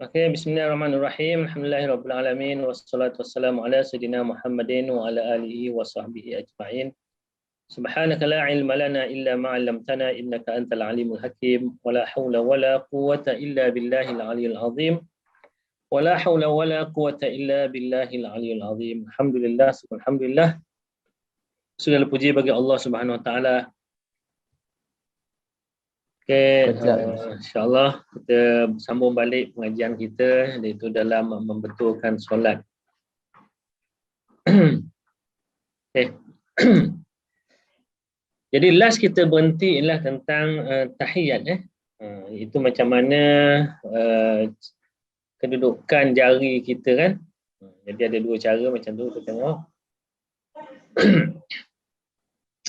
Okey, bismillahirrahmanirrahim. Alhamdulillahirabbil alamin wassalatu wassalamu ala sayidina Muhammadin wa ala alihi wa sahbihi ajma'in. Subhanaka la ilma lana illa ma 'allamtana innaka antal alimul hakim. Wala haula wala quwwata illa billahil aliyyil azim. Wala haula wala quwwata illa billahil aliyyil azim. Alhamdulillah, alhamdulillah. Segala puji bagi Allah Subhanahu wa taala. Okey, insya-Allah kita sambung balik pengajian kita, iaitu dalam membetulkan solat. Okey. Jadi last kita berhenti ialah tentang tahiyat itu macam mana kedudukan jari kita kan. Jadi ada dua cara macam tu kita tengok.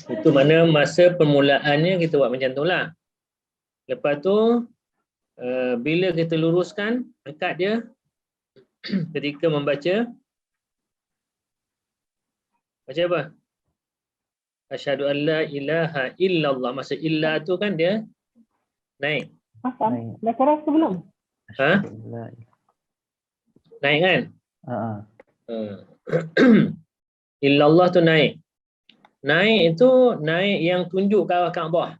Itu mana masa permulaannya kita buat macam tu lah. Lepas tu bila kita luruskan dekat dia ketika membaca apa? Asyhadu an la ilaha illallah. Masa illa tu kan dia naik. Pasal dah keras sebelum. Ha? Naik kan? Illallah tu naik. Naik itu naik yang tunjuk ke arah Kaabah.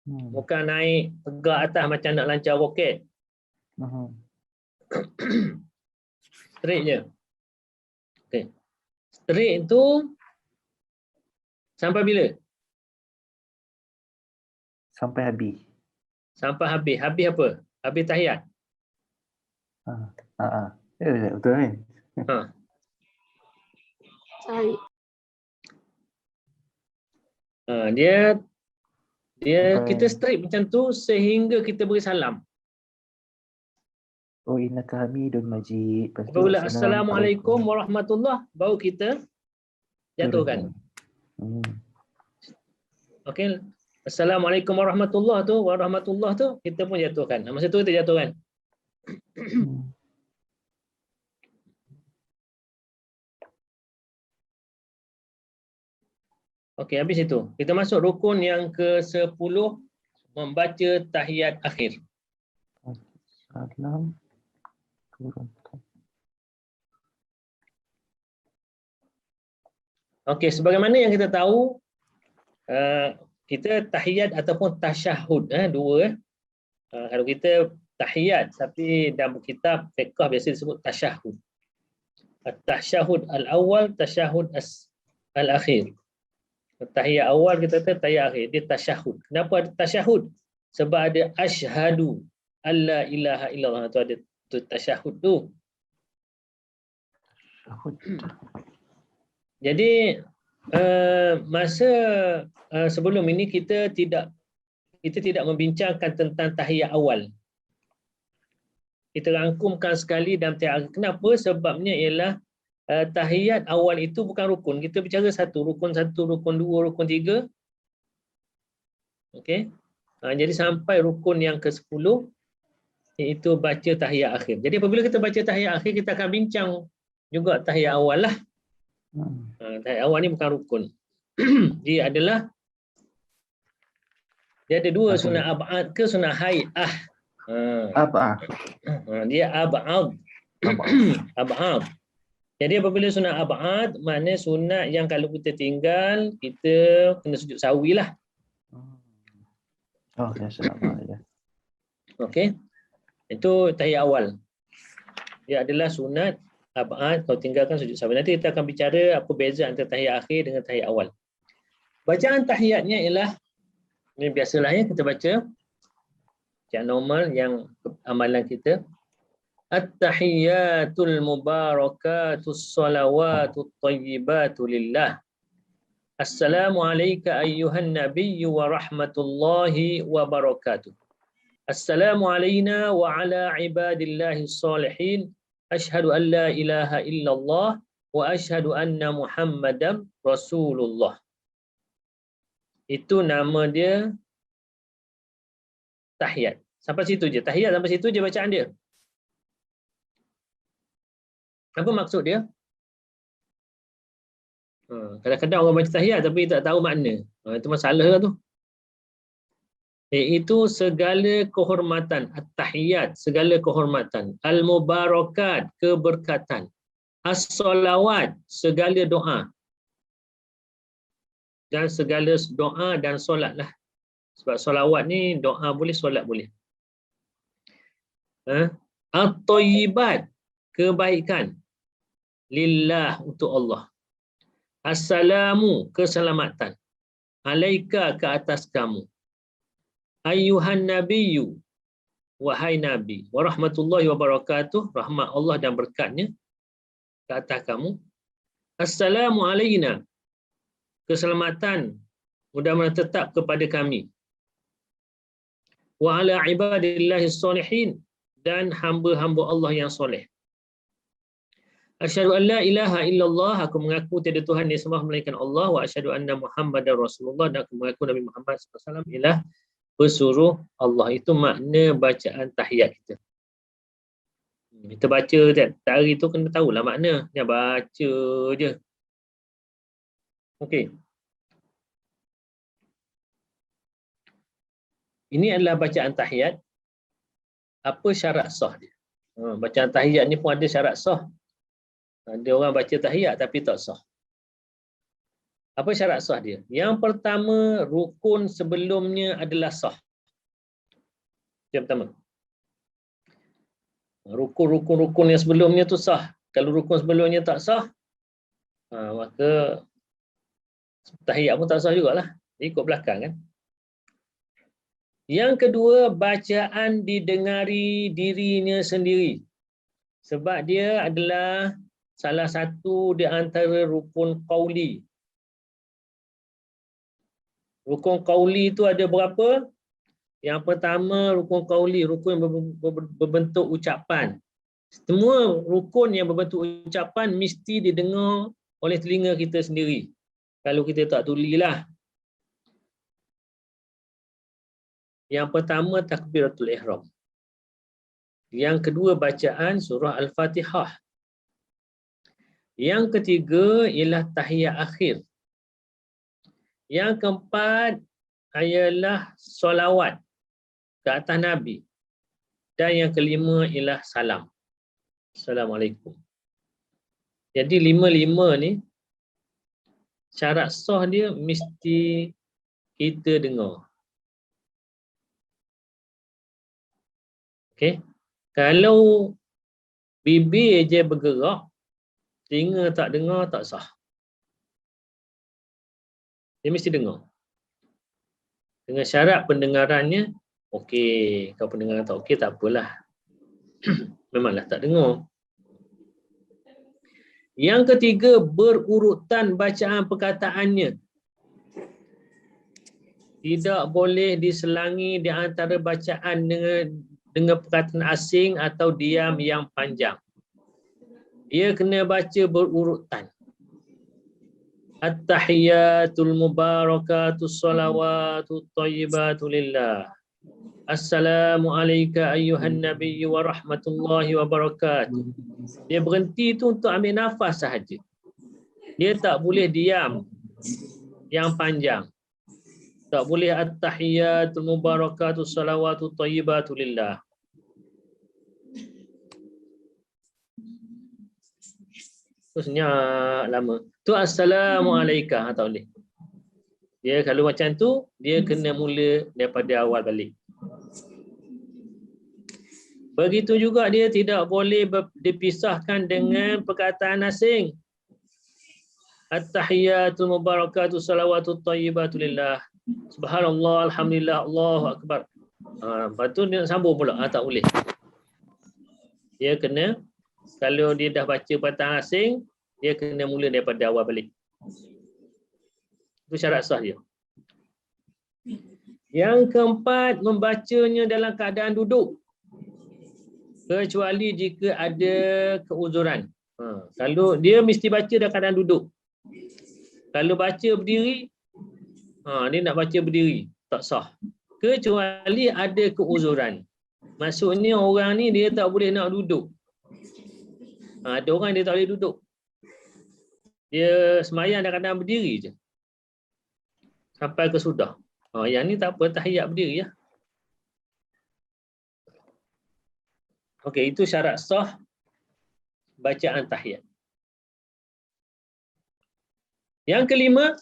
Bukan naik tegak atas macam nak lancar roket. Straight je. Okay. Straight tu sampai bila? Sampai habis. Sampai habis. Habis apa? Habis tahiyat. Betul kan? Dia kita straight macam tu sehingga kita beri salam. Oh, innaka hamidun majid. Apabila assalamualaikum warahmatullah baru kita jatuhkan. Okey. Assalamualaikum warahmatullah tu kita pun jatuhkan. Masa tu kita jatuhkan. Okey, habis itu. Kita masuk rukun yang ke-10, membaca tahiyat akhir. Okey, sebagaimana yang kita tahu, kita tahiyat ataupun tasyahud, dua. Kalau kita tahiyat, tapi dalam kitab fiqh biasa disebut tasyahud. Tasyahud al-awwal, tasyahud al-akhir. Tahiyat awal kita kata tahiyat akhir, dia tasyahud. Kenapa ada tasyahud? Sebab ada asyhadu alla ilaha illallah, tu ada tu tasyahud tu. Jadi masa sebelum ini kita tidak membincangkan tentang tahiyat awal. Kita rangkumkan sekali dalam tahiyat. Kenapa? Sebabnya ialah tahiyat awal itu bukan rukun. Kita bicara rukun 1, rukun 2, rukun 3. Okey. Jadi sampai rukun yang ke-10 iaitu baca tahiyat akhir. Jadi apabila kita baca tahiyat akhir, kita akan bincang juga tahiyat awal lah. Tahiyat awal ni bukan rukun. Dia ada dua, sunat ab'ad ke sunat hay'ah. Ab'ad. Dia ab'ad. Ab'ad. Jadi apabila sunat ab'ad, maknanya sunat yang kalau kita tinggal, kita kena sujud sawi lah. Okey. Itu tahiyat awal. Dia adalah sunat ab'ad, kalau tinggalkan sujud sawi. Nanti kita akan bicara apa beza antara tahiyat akhir dengan tahiyat awal. Bacaan tahiyatnya ialah, ini biasalah ya, kita baca yang normal, yang amalan kita. At-tahiyyatul mubarakatus salawatut thayyibatu lillah. Assalamu alayka ayyuhan nabiyyu wa rahmatullahi wa barakatuh. Assalamu alayna wa ala ibadillahi salihin. Ashhadu an la ilaha illallah wa ashhadu anna Muhammadan Rasulullah. Itu nama dia tahiyat. Sampai situ je. Tahiyat sampai situ je bacaan dia. Apa maksud dia? Kadang-kadang orang baca tahiyat tapi tak tahu makna. Itu masalah lah tu. iaitu segala kehormatan, at-tahiyat, segala kehormatan, al-mubarakat, keberkatan, as-salawat, segala doa, dan segala doa dan solat lah. Sebab solawat ni doa boleh, solat boleh. At-tayyibat, kebaikan, lillah, untuk Allah. Assalamu, keselamatan, alaika, ke atas kamu, ayyuhan nabiyyu, wahai nabi, wa rahmatullahi wa barakatuh, rahmat Allah dan berkatnya ke atas kamu. Assalamu alayna, keselamatan mudah-mudahan tetap kepada kami, wa ala ibadillahi sholihin, dan hamba-hamba Allah yang soleh. Asyhadu an la ilaha illallah, aku mengaku tiada Tuhan yang sembah melainkan Allah, wa asyhadu anna Muhammadar Rasulullah, dan aku mengaku Nabi Muhammad SAW ialah pesuruh Allah. Itu makna bacaan tahiyat kita. Kita baca tiap hari tu kena tahulah makna. Jangan baca je. Okey. Ini adalah bacaan tahiyat. Apa syarat sah dia? Bacaan tahiyat ni pun ada syarat sah. Ada orang baca tahiyat tapi tak sah. Apa syarat sah dia? Yang pertama, rukun sebelumnya adalah sah. Yang pertama. Rukun yang sebelumnya tu sah. Kalau rukun sebelumnya tak sah, maka tahiyat pun tak sah jugalah. Ikut belakang kan. Yang kedua, bacaan didengari dirinya sendiri. Sebab dia adalah salah satu di antara rukun qauli. Rukun qauli itu ada berapa? Yang pertama, rukun qauli, rukun yang berbentuk ucapan. Semua rukun yang berbentuk ucapan mesti didengar oleh telinga kita sendiri. Kalau kita tak tulilah. Yang pertama, takbiratul ihram. Yang kedua, bacaan surah Al-Fatihah. Yang ketiga ialah tahiyat akhir. Yang keempat ialah solawat ke atas Nabi. Dan yang kelima ialah salam. Assalamualaikum. Jadi lima-lima ni syarat sah dia mesti kita dengar. Okey. Kalau bibir je bergerak, telinga tak dengar, tak sah. Dia mesti dengar. Dengan syarat pendengarannya okey. Kalau pendengaran tak okey, tak apalah. Memanglah tak dengar. Yang ketiga, berurutan bacaan perkataannya. Tidak boleh diselangi di antara bacaan dengan perkataan asing atau diam yang panjang. Dia kena baca berurutan. At-tahiyatul mubarakatus salawatut thayyibatu lillah. Assalamu alayka ayyuhan nabiyyu wa rahmatullahi wa barakatuh. Dia berhenti tu untuk ambil nafas sahaja. Dia tak boleh diam yang panjang. Tak boleh at-tahiyatul mubarakatus salawatut thayyibatu lillah. Terus senyap lama. Tu assalamu alayka, tak boleh. Dia kalau macam tu, dia kena mula daripada awal balik. Begitu juga dia tidak boleh dipisahkan dengan perkataan asing. At-tahiyatul mubarakatus salawatut thayyibatu lillah. Subhanallah, alhamdulillah, Allahu akbar. Lepas tu dia nak sambung pula. Tak boleh. Dia kena, kalau dia dah baca perkataan asing, dia kena mula daripada awal balik. Itu syarat sah dia. Yang keempat, membacanya dalam keadaan duduk. Kecuali jika ada keuzuran. Kalau dia mesti baca dalam keadaan duduk. Kalau baca berdiri, dia nak baca berdiri, tak sah. Kecuali ada keuzuran. Maksudnya orang ni dia tak boleh nak duduk. Ada orang dia tak boleh duduk. Dia semayang dalam keadaan berdiri je. Sampai ke sudah. Yang ni tak apa, tahiyat berdiri ya. Okey, itu syarat sah bacaan tahiyat. Yang kelima,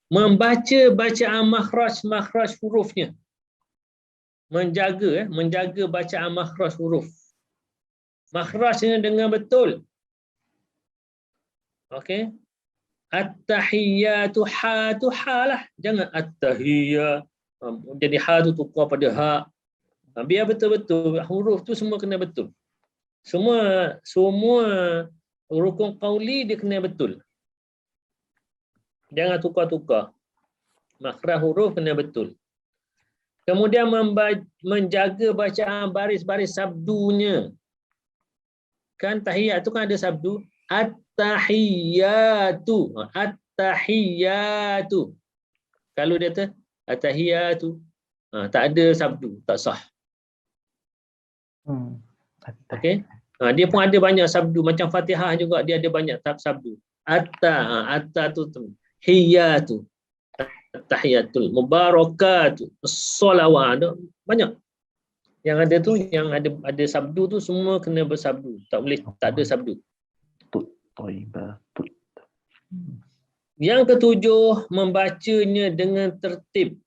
membaca bacaan makhraj hurufnya. Menjaga bacaan makhraj huruf. Makhrajnya dengan betul. Okey. At-tahiyyatu ha tu ha lah. Jangan at-tahiyya. Jadi ha tu tukar pada ha. Biar betul-betul huruf tu semua kena betul. Semua rukun qauli dia kena betul. Jangan tukar-tukar. Makhraj huruf kena betul. Kemudian menjaga bacaan baris-baris sabdunya. Kan tahiyat tu kan ada sabdu. At-tahiyyatu. At-tahiyyatu. Kalau dia kata at-tahiyyatu, tak ada sabdu, tak sah. Okey. Dia pun ada banyak sabdu. Macam Fatihah juga dia ada banyak sabdu. Atta tu hiyatu. Tahiyatul mubarakatuh. Sholawat. Banyak. Yang ada tu, yang ada sabdu tu semua kena bersabdu. Tak boleh tak ada sabdu. Yang ketujuh, membacanya dengan tertib.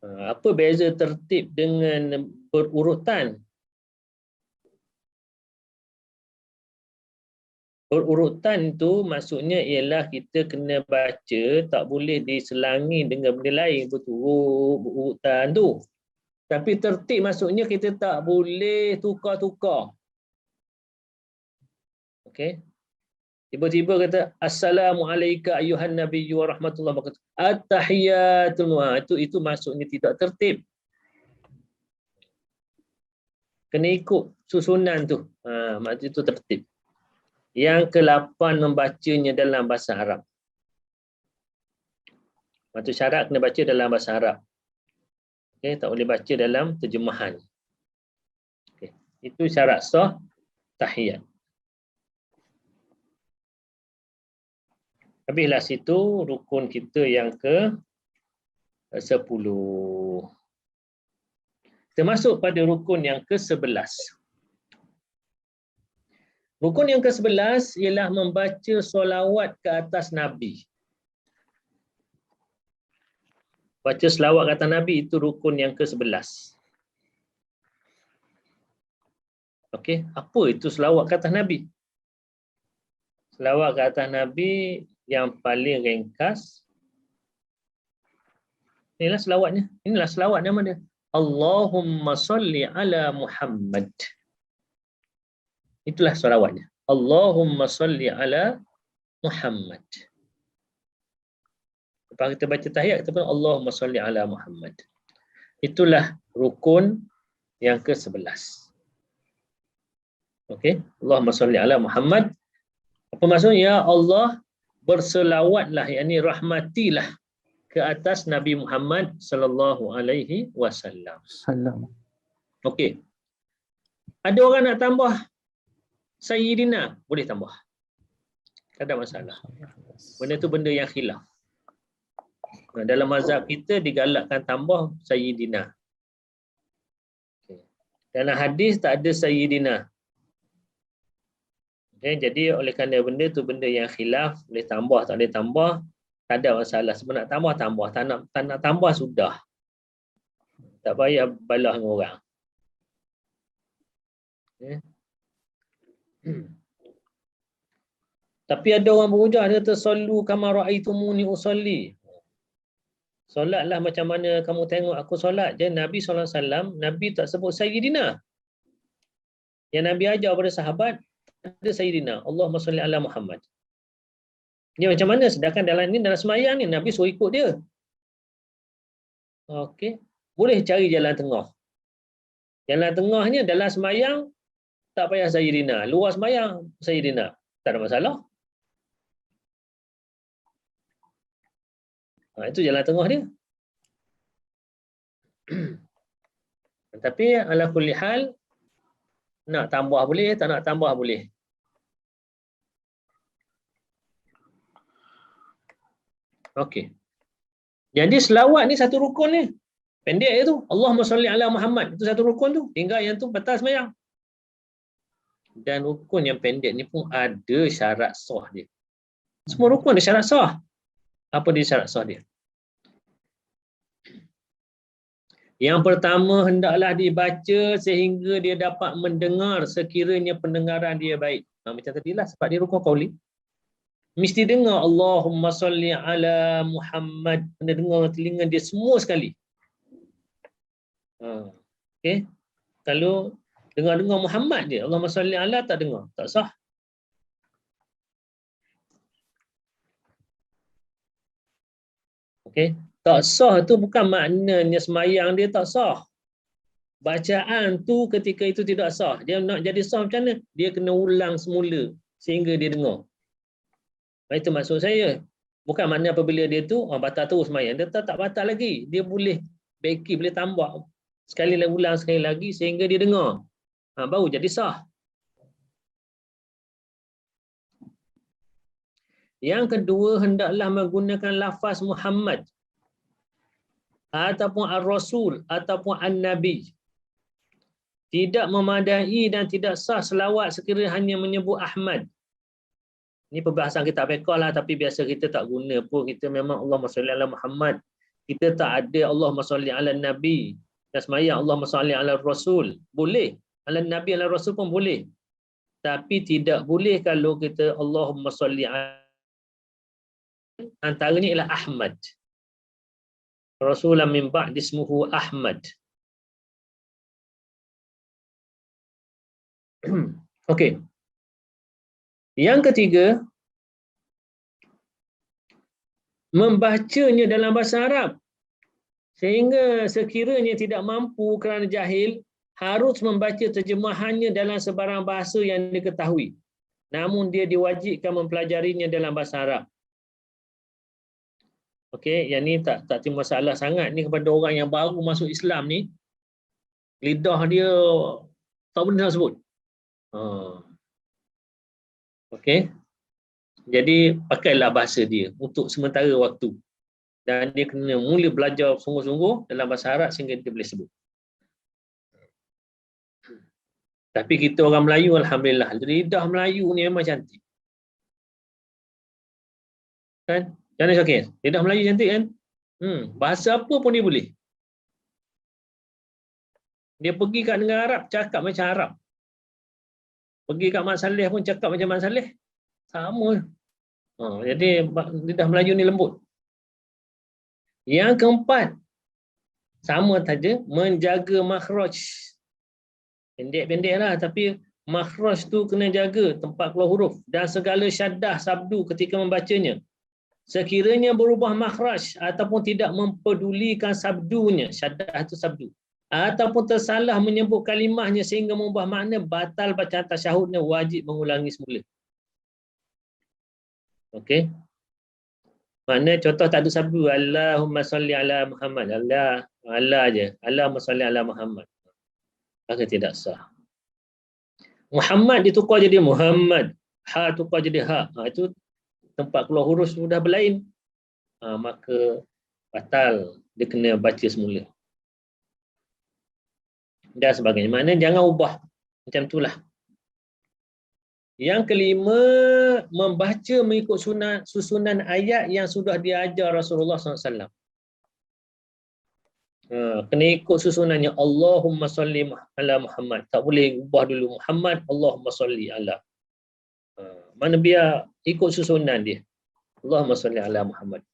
Apa beza tertib dengan berurutan? Berurutan tu maksudnya ialah kita kena baca, tak boleh diselangi dengan benda lain, berurutan tu. Tapi tertib maksudnya kita tak boleh tukar-tukar. Okey. Tiba-tiba kata assalamualaikum ayuhan nabiyyu wa rahmatullahi wa barakatuh. At-tahiyatul itu maksudnya tidak tertib. Kena ikut susunan tu. Maksud itu tertib. Yang ke-8, membacanya dalam bahasa Arab. Maksud syarat kena baca dalam bahasa Arab. Okey, tak boleh baca dalam terjemahan. Okey, itu syarat sah tahiyat. Habislah situ rukun kita yang ke-10. Kita masuk pada rukun yang ke-11. Rukun yang ke-11 ialah membaca solawat ke atas Nabi. Baca selawat ke atas Nabi itu rukun yang ke-11. Okey, apa itu selawat ke atas Nabi? Selawat ke atas Nabi yang paling ringkas. Inilah selawatnya. Inilah selawat nama dia. Allahumma salli ala Muhammad. Itulah selawatnya. Allahumma salli ala Muhammad. Lepas kita baca tahiyat, kita pun Allahumma salli ala Muhammad. Itulah rukun yang ke-11. Okey. Allahumma salli ala Muhammad. Apa maksudnya? Ya Allah, berselawatlah, yakni rahmatilah ke atas Nabi Muhammad sallallahu alaihi wasallam. Okey. Ada orang nak tambah Sayyidina, boleh tambah. Tak ada masalah. Benda tu benda yang khilaf. Dalam mazhab kita digalakkan tambah Sayyidina. Okay. Dalam hadis tak ada Sayyidina. Okay, jadi oleh kerana benda tu benda yang khilaf, boleh tambah tak boleh tambah, tak ada masalah. Sebab nak tambah, tambah. Tak nak tambah, sudah. Tak payah balah dengan orang. Okay. Tapi ada orang berhujah, dia kata sallu kama ra'aitumuni usalli. Solatlah macam mana kamu tengok aku solat. Jadi Nabi SAW, Nabi tak sebut Sayyidina. Yang Nabi ajar pada sahabat, ada Sayyidina. Allahumma salli ala Muhammad. Dia macam mana? Sedangkan dalam semayang ni, Nabi suruh ikut dia. Okey. Boleh cari jalan tengah. Jalan tengahnya dalam semayang, tak payah Sayyidina. Luar semayang, Sayyidina. Tak ada masalah. Itu jalan tengah dia. Tapi ala kulli hal, nak tambah boleh, tak nak tambah boleh. Okey. Jadi selawat ni satu rukun ni. Pendek je tu. Allahumma salli ala Muhammad. Itu satu rukun tu. Tinggal yang tu batal sembahyang. Dan rukun yang pendek ni pun ada syarat sah dia. Semua rukun ada syarat sah. Apa dia syarat sah dia? Yang pertama, hendaklah dibaca sehingga dia dapat mendengar sekiranya pendengaran dia baik. Macam tadilah, sebab dia rukun qauli. Mesti dengar Allahumma salli ala Muhammad. Kena dengar telinga dia semua sekali. Okay. Kalau dengar Muhammad je, Allahumma salli ala tak dengar, tak sah. Okay. Tak sah tu bukan maknanya semayang dia tak sah. Bacaan tu ketika itu tidak sah. Dia nak jadi sah macam mana? Dia kena ulang semula sehingga dia dengar. Itu maksud saya. Bukan makna apabila dia tu batal terus semayang. Dia tak batal lagi. Dia boleh beki, boleh tambah. Sekali lagi ulang sekali lagi sehingga dia dengar. Baru jadi sah. Yang kedua, hendaklah menggunakan lafaz Muhammad ataupun Ar-Rasul ataupun An-Nabi. Tidak memadai dan tidak sah selawat sekiranya hanya menyebut Ahmad. Ini perbahasan kitab fiqh lah, tapi biasa kita tak guna pun. Kita memang Allahumma salli ala Muhammad. Kita tak ada Allahumma salli ala Nabi. Dan semayang Allahumma salli ala Rasul. Boleh. Ala Nabi, ala Rasul pun boleh. Tapi tidak boleh kalau kita Allahumma salli ala, antaranya ialah Ahmad. Rasulullah min ba'di ismuhu Ahmad. Okey. Yang ketiga, membacanya dalam bahasa Arab. Sehingga sekiranya tidak mampu kerana jahil, harus membaca terjemahannya dalam sebarang bahasa yang diketahui. Namun dia diwajibkan mempelajarinya dalam bahasa Arab. Okey, yang ni tak timbul masalah sangat ni kepada orang yang baru masuk Islam ni. Lidah dia tak boleh nak sebut. Okey. Jadi pakailah bahasa dia untuk sementara waktu. Dan dia kena mula belajar sungguh-sungguh dalam bahasa Arab sehingga dia boleh sebut. Tapi kita orang Melayu, alhamdulillah, lidah Melayu ni memang cantik. Kan? Macam mana Syakir? Lidah Melayu cantik kan? Bahasa apa pun dia boleh. Dia pergi kat negara Arab, cakap macam Arab. Pergi kat Mak Saleh pun cakap macam Mak Saleh. Sama. Jadi lidah Melayu ni lembut. Yang keempat, sama saja, menjaga makhraj. Pendek-pendek lah, tapi makhraj tu kena jaga tempat keluar huruf dan segala syaddah sabdu ketika membacanya. Sekiranya berubah makhraj ataupun tidak mempedulikan sabdunya, syaddah itu sabdu, ataupun tersalah menyebut kalimahnya sehingga mengubah makna, batal bacaan tasyahudnya, wajib mengulangi semula. Okey. Makna contoh tak ada sabdu, Allahumma salli ala Muhammad. Allah je. Allahumma salli ala Muhammad. Maka tidak sah. Muhammad ditukar jadi Muhammad. Ha tukar jadi ha. Itu tempat keluar huruf sudah berlain. Maka batal. Dia kena baca semula. Dan sebagainya. Maknanya jangan ubah. Macam itulah. Yang kelima, membaca mengikut susunan ayat yang sudah diajar Rasulullah SAW. Kena ikut susunannya. Allahumma salli ala Muhammad. Tak boleh ubah dulu Muhammad, Allahumma salli ala. Mana biar ikut susunan dia. Allahumma salli ala Muhammad.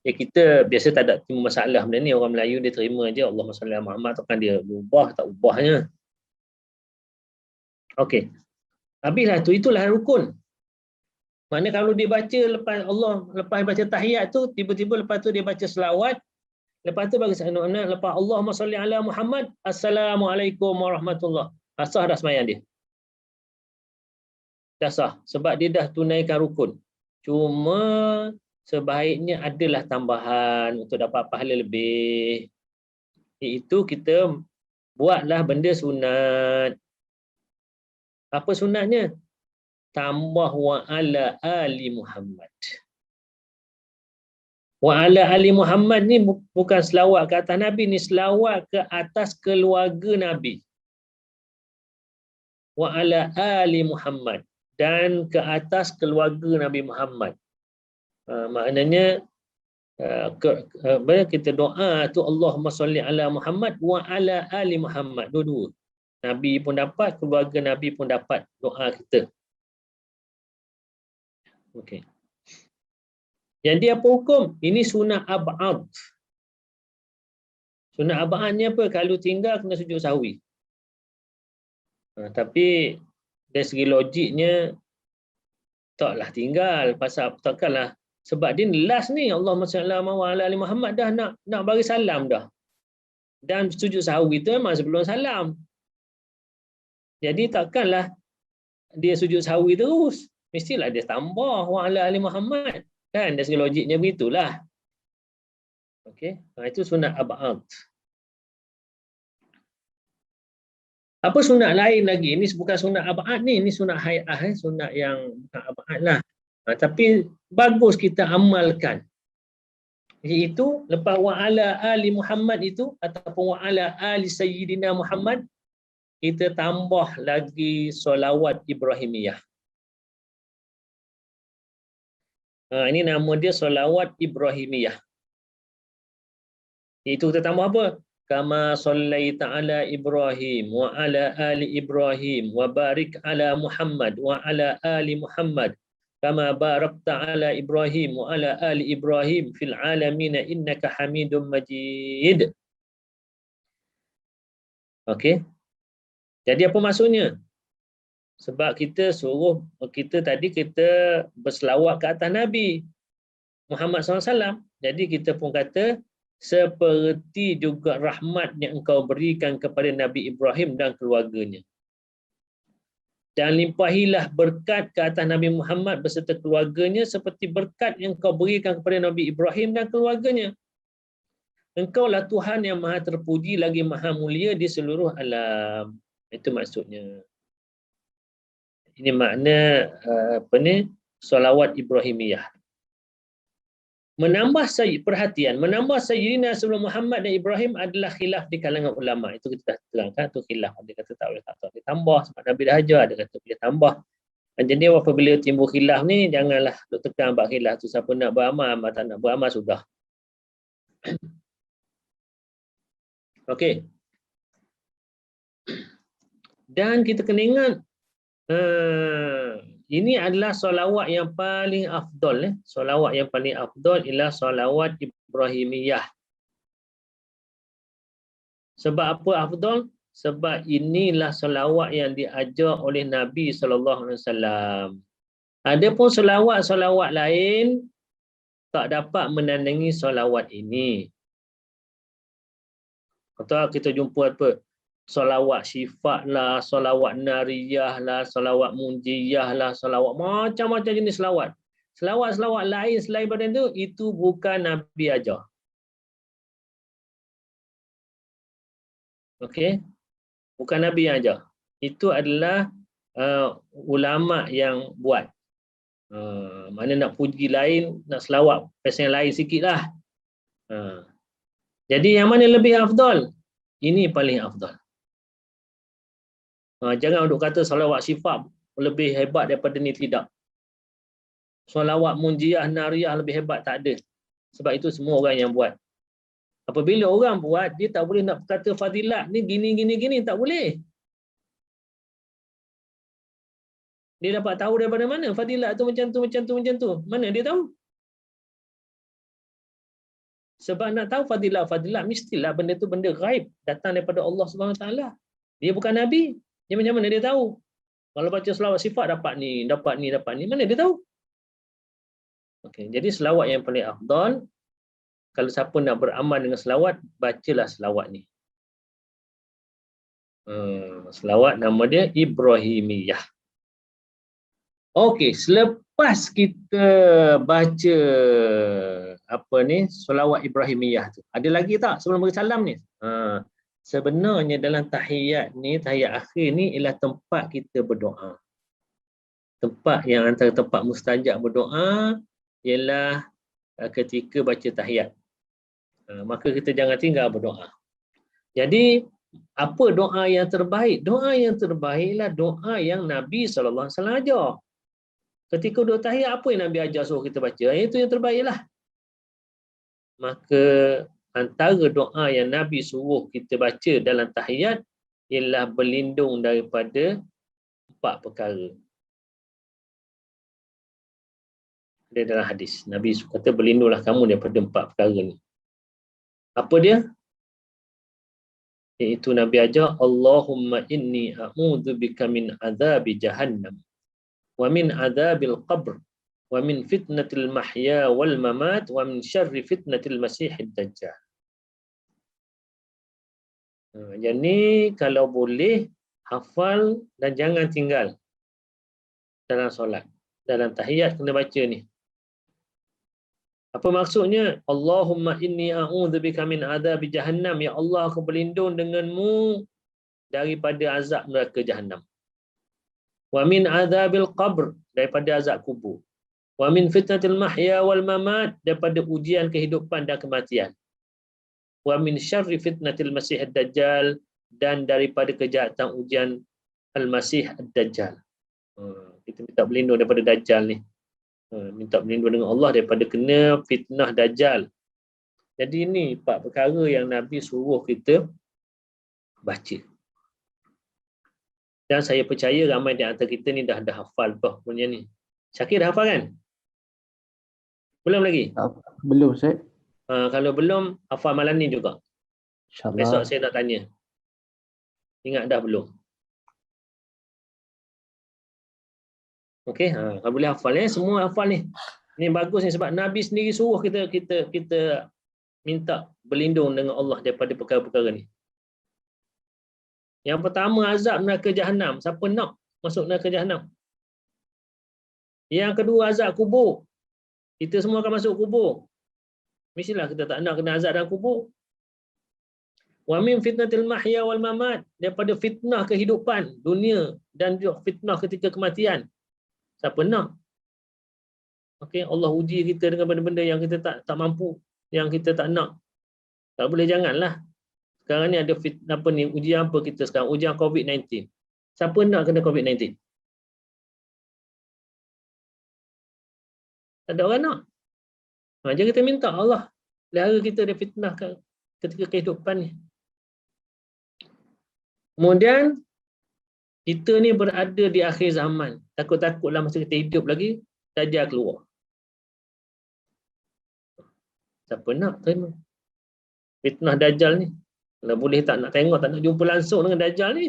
Kita biasa tak ada timbul masalah benda ni. Orang Melayu dia terima je Allahumma salli ala Muhammad. Takkan dia ubah, tak ubahnya. Okey. Habislah tu, itulah rukun. Maknanya kalau dia baca lepas baca tahiyat tu, tiba-tiba lepas tu dia baca selawat, lepas tu bagi lepas Allahumma salli ala Muhammad, assalamualaikum warahmatullahi. Sah dah sembahyang dia. Dah sah sebab dia dah tunaikan rukun. Cuma sebaiknya adalah tambahan untuk dapat pahala lebih. Iaitu kita buatlah benda sunat. Apa sunatnya? Tambah wa ala ali Muhammad. Wa ala ali Muhammad ni bukan selawat ke atas Nabi, ni selawat ke atas keluarga Nabi. Wa ala ali Muhammad, dan ke atas keluarga Nabi Muhammad. Maknanya kita doa tu Allahumma salli ala Muhammad wa ala ali Muhammad, dua-dua. Nabi pun dapat, keluarga Nabi pun dapat doa kita. Okey. Jadi apa hukum? Ini sunat ab'ad. Sunat ab'ad ni apa? Kalau tinggal kena sujud sahwi. Tapi dari segi logiknya taklah tinggal, pasal takkanlah, sebab dia last ni Allahumma salli ala ali Muhammad dah nak bagi salam dah. Dan sujud sahwi tu memang sebelum salam. Jadi takkanlah dia sujud sahwi terus. Mestilah dia tambah wa ala ali Muhammad. Kan dari segi logiknya begitulah. Okey, itu sunat ab'ad. Apa sunat lain lagi? Ini bukan sunat ab'ad ni, ini sunat hay'ah, sunat yang bukan ab'ad lah. Tapi bagus kita amalkan. Iaitu lepas wa ala ali Muhammad itu ataupun wa ala ali sayyidina Muhammad, kita tambah lagi solawat Ibrahimiyah. Ini nama dia solawat Ibrahimiyah. Itu kita tambah apa? Kama sallaita ala Ibrahim wa ala ali Ibrahim wa barik ala Muhammad wa ala ali Muhammad kama barakta ala Ibrahim wa ala ali Ibrahim fil alamin innaka Hamidum Majid. Okey. Jadi apa maksudnya? Sebab kita tadi kita berselawat ke atas Nabi Muhammad SAW. Jadi kita pun kata seperti juga rahmat yang engkau berikan kepada Nabi Ibrahim dan keluarganya. Dan limpahilah berkat ke atas Nabi Muhammad beserta keluarganya seperti berkat yang engkau berikan kepada Nabi Ibrahim dan keluarganya. Engkaulah Tuhan yang maha terpuji lagi maha mulia di seluruh alam. Itu maksudnya. Ini makna solawat Ibrahimiyah. Menambah Sayyidina sebelum Muhammad dan Ibrahim adalah khilaf di kalangan ulama. Itu kita dah terangkan, tu khilaf. Ada kata tak boleh tambah sebab Nabi dah ajar, ada kata boleh tambah. Jadi apabila timbul khilaf ni, janganlah duk tekan bab khilaf tu. Siapa nak beramal, tak nak beramal, sudah. Okey. Dan kita kena ingat, ini adalah solawat yang paling afdal. Solawat yang paling afdal ialah solawat Ibrahimiyah. Sebab apa afdal? Sebab inilah solawat yang diajar oleh Nabi SAW. Adapun solawat-solawat lain tak dapat menandingi solawat ini. Atau kita jumpa apa? Solawat sifat lah, solawat nariyah lah, solawat munjiyah lah, solawat macam-macam jenis selawat. Selawat-selawat lain selain daripada itu bukan Nabi ajar. Okey? Bukan Nabi yang ajar. Itu adalah ulama yang buat. Mana nak puji lain, nak selawat pasal lain sikit lah. Jadi yang mana lebih afdal? Ini paling afdal. Jangan duk kata solawat sifat lebih hebat daripada ni, tidak. Solawat munjiyah, nariyah lebih hebat, tak ada. Sebab itu semua orang yang buat. Apabila orang buat, dia tak boleh nak kata fadilat ni gini, tak boleh. Dia dapat tahu daripada mana fadilat tu macam tu. Mana dia tahu? Sebab nak tahu fadilat mestilah benda tu benda ghaib, datang daripada Allah Subhanahu Wa Taala. Dia bukan Nabi. Dia macam mana dia tahu? Kalau baca selawat sifat dapat ni. Mana dia tahu? Okey, jadi selawat yang paling afdal, kalau siapa nak beramal dengan selawat, bacalah selawat ni. Selawat nama dia Ibrahimiyah. Okey, selepas kita baca selawat Ibrahimiyah tu, ada lagi tak sebelum bagi salam ni? Sebenarnya dalam tahiyat akhir ni ialah tempat kita berdoa. Tempat yang antara tempat mustajab berdoa ialah ketika baca tahiyat. Maka kita jangan tinggal berdoa. Jadi apa doa yang terbaik? Doa yang terbaiklah doa yang Nabi SAW ajar. Ketika duduk tahiyat, apa yang Nabi ajar suruh kita baca? Itu yang terbaiklah. Maka antara doa yang Nabi suruh kita baca dalam tahiyat ialah berlindung daripada 4 perkara. Dia dalam hadis. Nabi kata berlindunglah kamu daripada 4 perkara ni. Apa dia? Iaitu Nabi ajar, Allahumma inni a'udzubika min azabi jahannam wa min azabil qabr wa min fitnatil mahya wal mamat wa min syarri fitnatil masihid dajjal. Jadi kalau boleh hafal dan jangan tinggal dalam solat. Dalam tahiyat kena baca ni. Apa maksudnya? Allahumma inni a'udzubika min adzabi jahannam. Ya Allah, aku berlindung denganmu daripada azab neraka jahannam. Wa min adzabil qabr, daripada azab kubur. Wa min fitnatil mahya wal mamat, daripada ujian kehidupan dan kematian. Wa min syarri fitnatil masih ad-dajjal, dan daripada kejahatan ujian al-masih ad-dajjal. Kita minta berlindung daripada dajjal ni. Minta berlindung dengan Allah daripada kena fitnah dajjal. Jadi ini 4 perkara yang Nabi suruh kita baca. Dan saya percaya ramai di antara kita ni dah hafal punya ni. Syakir dah hafal kan? Belum lagi? Belum, Ustaz. Kalau belum, hafal malam ni juga. InsyaAllah. Besok saya nak tanya. Ingat dah belum? Okey, kalau boleh hafal ya, semua hafal ni. Ni bagus ni sebab Nabi sendiri suruh kita minta berlindung dengan Allah daripada perkara-perkara ni. Yang pertama, azab neraka jahanam. Siapa nak masuk neraka jahanam? Yang kedua, azab kubur. Kita semua akan masuk kubur. Mestilah kita tak nak kena azab dalam kubur. Wa min fitnatil mahya wal mamat, daripada fitnah kehidupan dunia dan juga fitnah ketika kematian. Siapa nak? Okey, Allah uji kita dengan benda-benda yang kita tak mampu, yang kita tak nak. Tak boleh, janganlah. Sekarang ni ada apa ni, ujian apa kita sekarang? Ujian COVID-19. Siapa nak kena COVID-19? Tak ada orang nak. Jadi kita minta Allah pelihara kita dari fitnah ketika kehidupan ni. Kemudian kita ni berada di akhir zaman. Takut-takutlah masa kita hidup lagi, Dajjal keluar. Siapa nak terima fitnah Dajjal ni? Kalau boleh tak nak tengok, tak nak jumpa langsung dengan Dajjal ni.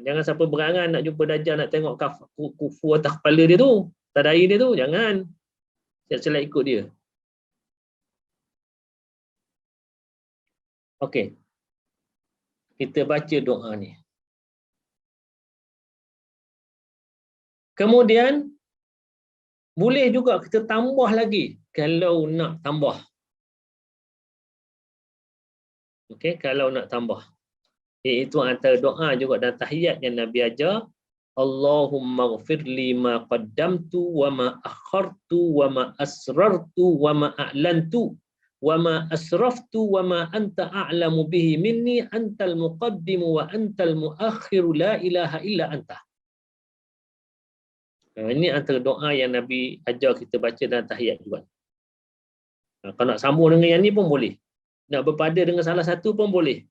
Jangan siapa berangan nak jumpa Dajjal, nak tengok kufu atas kepala dia tu, tadai dia tu. Jangan. Siap-siap ikut dia. Okey. Kita baca doa ni. Kemudian boleh juga kita tambah lagi kalau nak tambah. Okey, kalau nak tambah. Iaitu antara doa juga dan tahiyat yang Nabi ajar, Allahumma ghfirli ma qaddamtu wa ma akhartu wa ma asrartu wa ma a'lantu wa ma asraftu wa ma anta a'lamu bihi minni antal muqaddimu wa antal muakhiru la ilaha illa anta. Ini antara doa yang Nabi ajar kita baca dalam tahiyat juga. Kalau nak sambung dengan yang ni pun boleh. Nak berpada dengan salah satu pun boleh.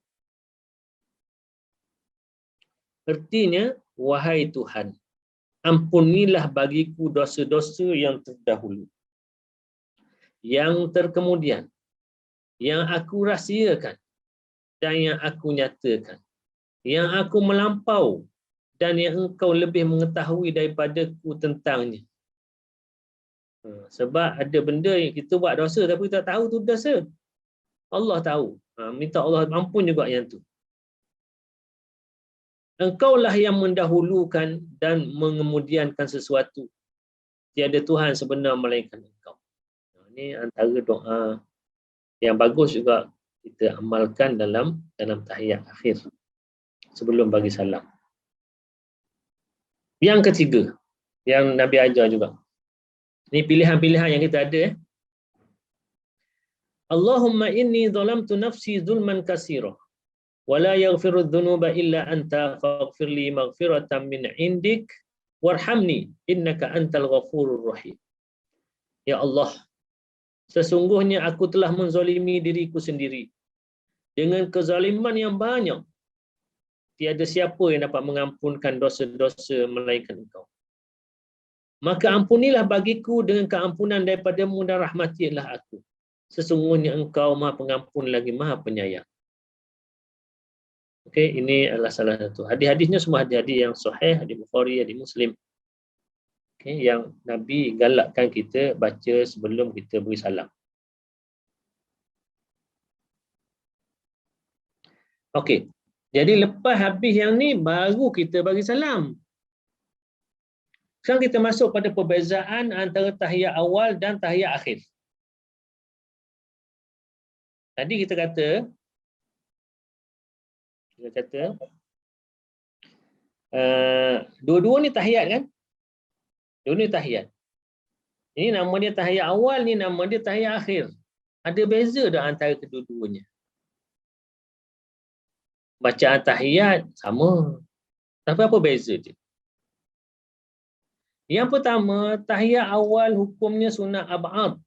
Artinya, wahai Tuhan, ampunilah bagiku dosa-dosa yang terdahulu, yang terkemudian, yang aku rahsiakan dan yang aku nyatakan, yang aku melampau dan yang engkau lebih mengetahui daripadaku tentangnya. Sebab ada benda yang kita buat dosa tapi kita tak tahu tu dosa. Allah tahu. Minta Allah ampun juga yang tu. Engkaulah yang mendahulukan dan mengemudiankan sesuatu. Tiada Tuhan sebenar melainkan Engkau. Ini antara doa yang bagus juga kita amalkan dalam tahiyat akhir sebelum bagi salam. Yang ketiga, yang Nabi ajar juga, Ini pilihan-pilihan yang kita ada. Allahumma inni zalamtu nafsi zulman katsira wa la yaghfiru dzunuba illa anta faghfir li maghfiratan min indik warhamni innaka antal ghafurur rahim. Ya Allah, sesungguhnya aku telah menzalimi diriku sendiri dengan kezaliman yang banyak. Tiada siapa yang dapat mengampunkan dosa-dosa melainkan Engkau. Maka ampunilah bagiku dengan keampunan daripadamu dan rahmatilah aku. Sesungguhnya Engkau Maha Pengampun lagi Maha Penyayang. Okey, ini adalah salah satu. Hadis-hadisnya semua hadis-hadis yang sahih, hadis Bukhari, hadis Muslim. Okey, yang Nabi galakkan kita baca sebelum kita beri salam. Okey. Jadi lepas habis yang ni baru kita bagi salam. Sekarang kita masuk pada perbezaan antara tahiyat awal dan tahiyat akhir. Tadi kita kata dua-dua ni tahiyat kan? Dua ni tahiyat. Ini nama dia tahiyat awal, ni nama dia tahiyat akhir. Ada beza tak antara kedua-duanya? Bacaan tahiyat sama. Tapi apa beza dia? Yang pertama, tahiyat awal hukumnya sunat ab'ad.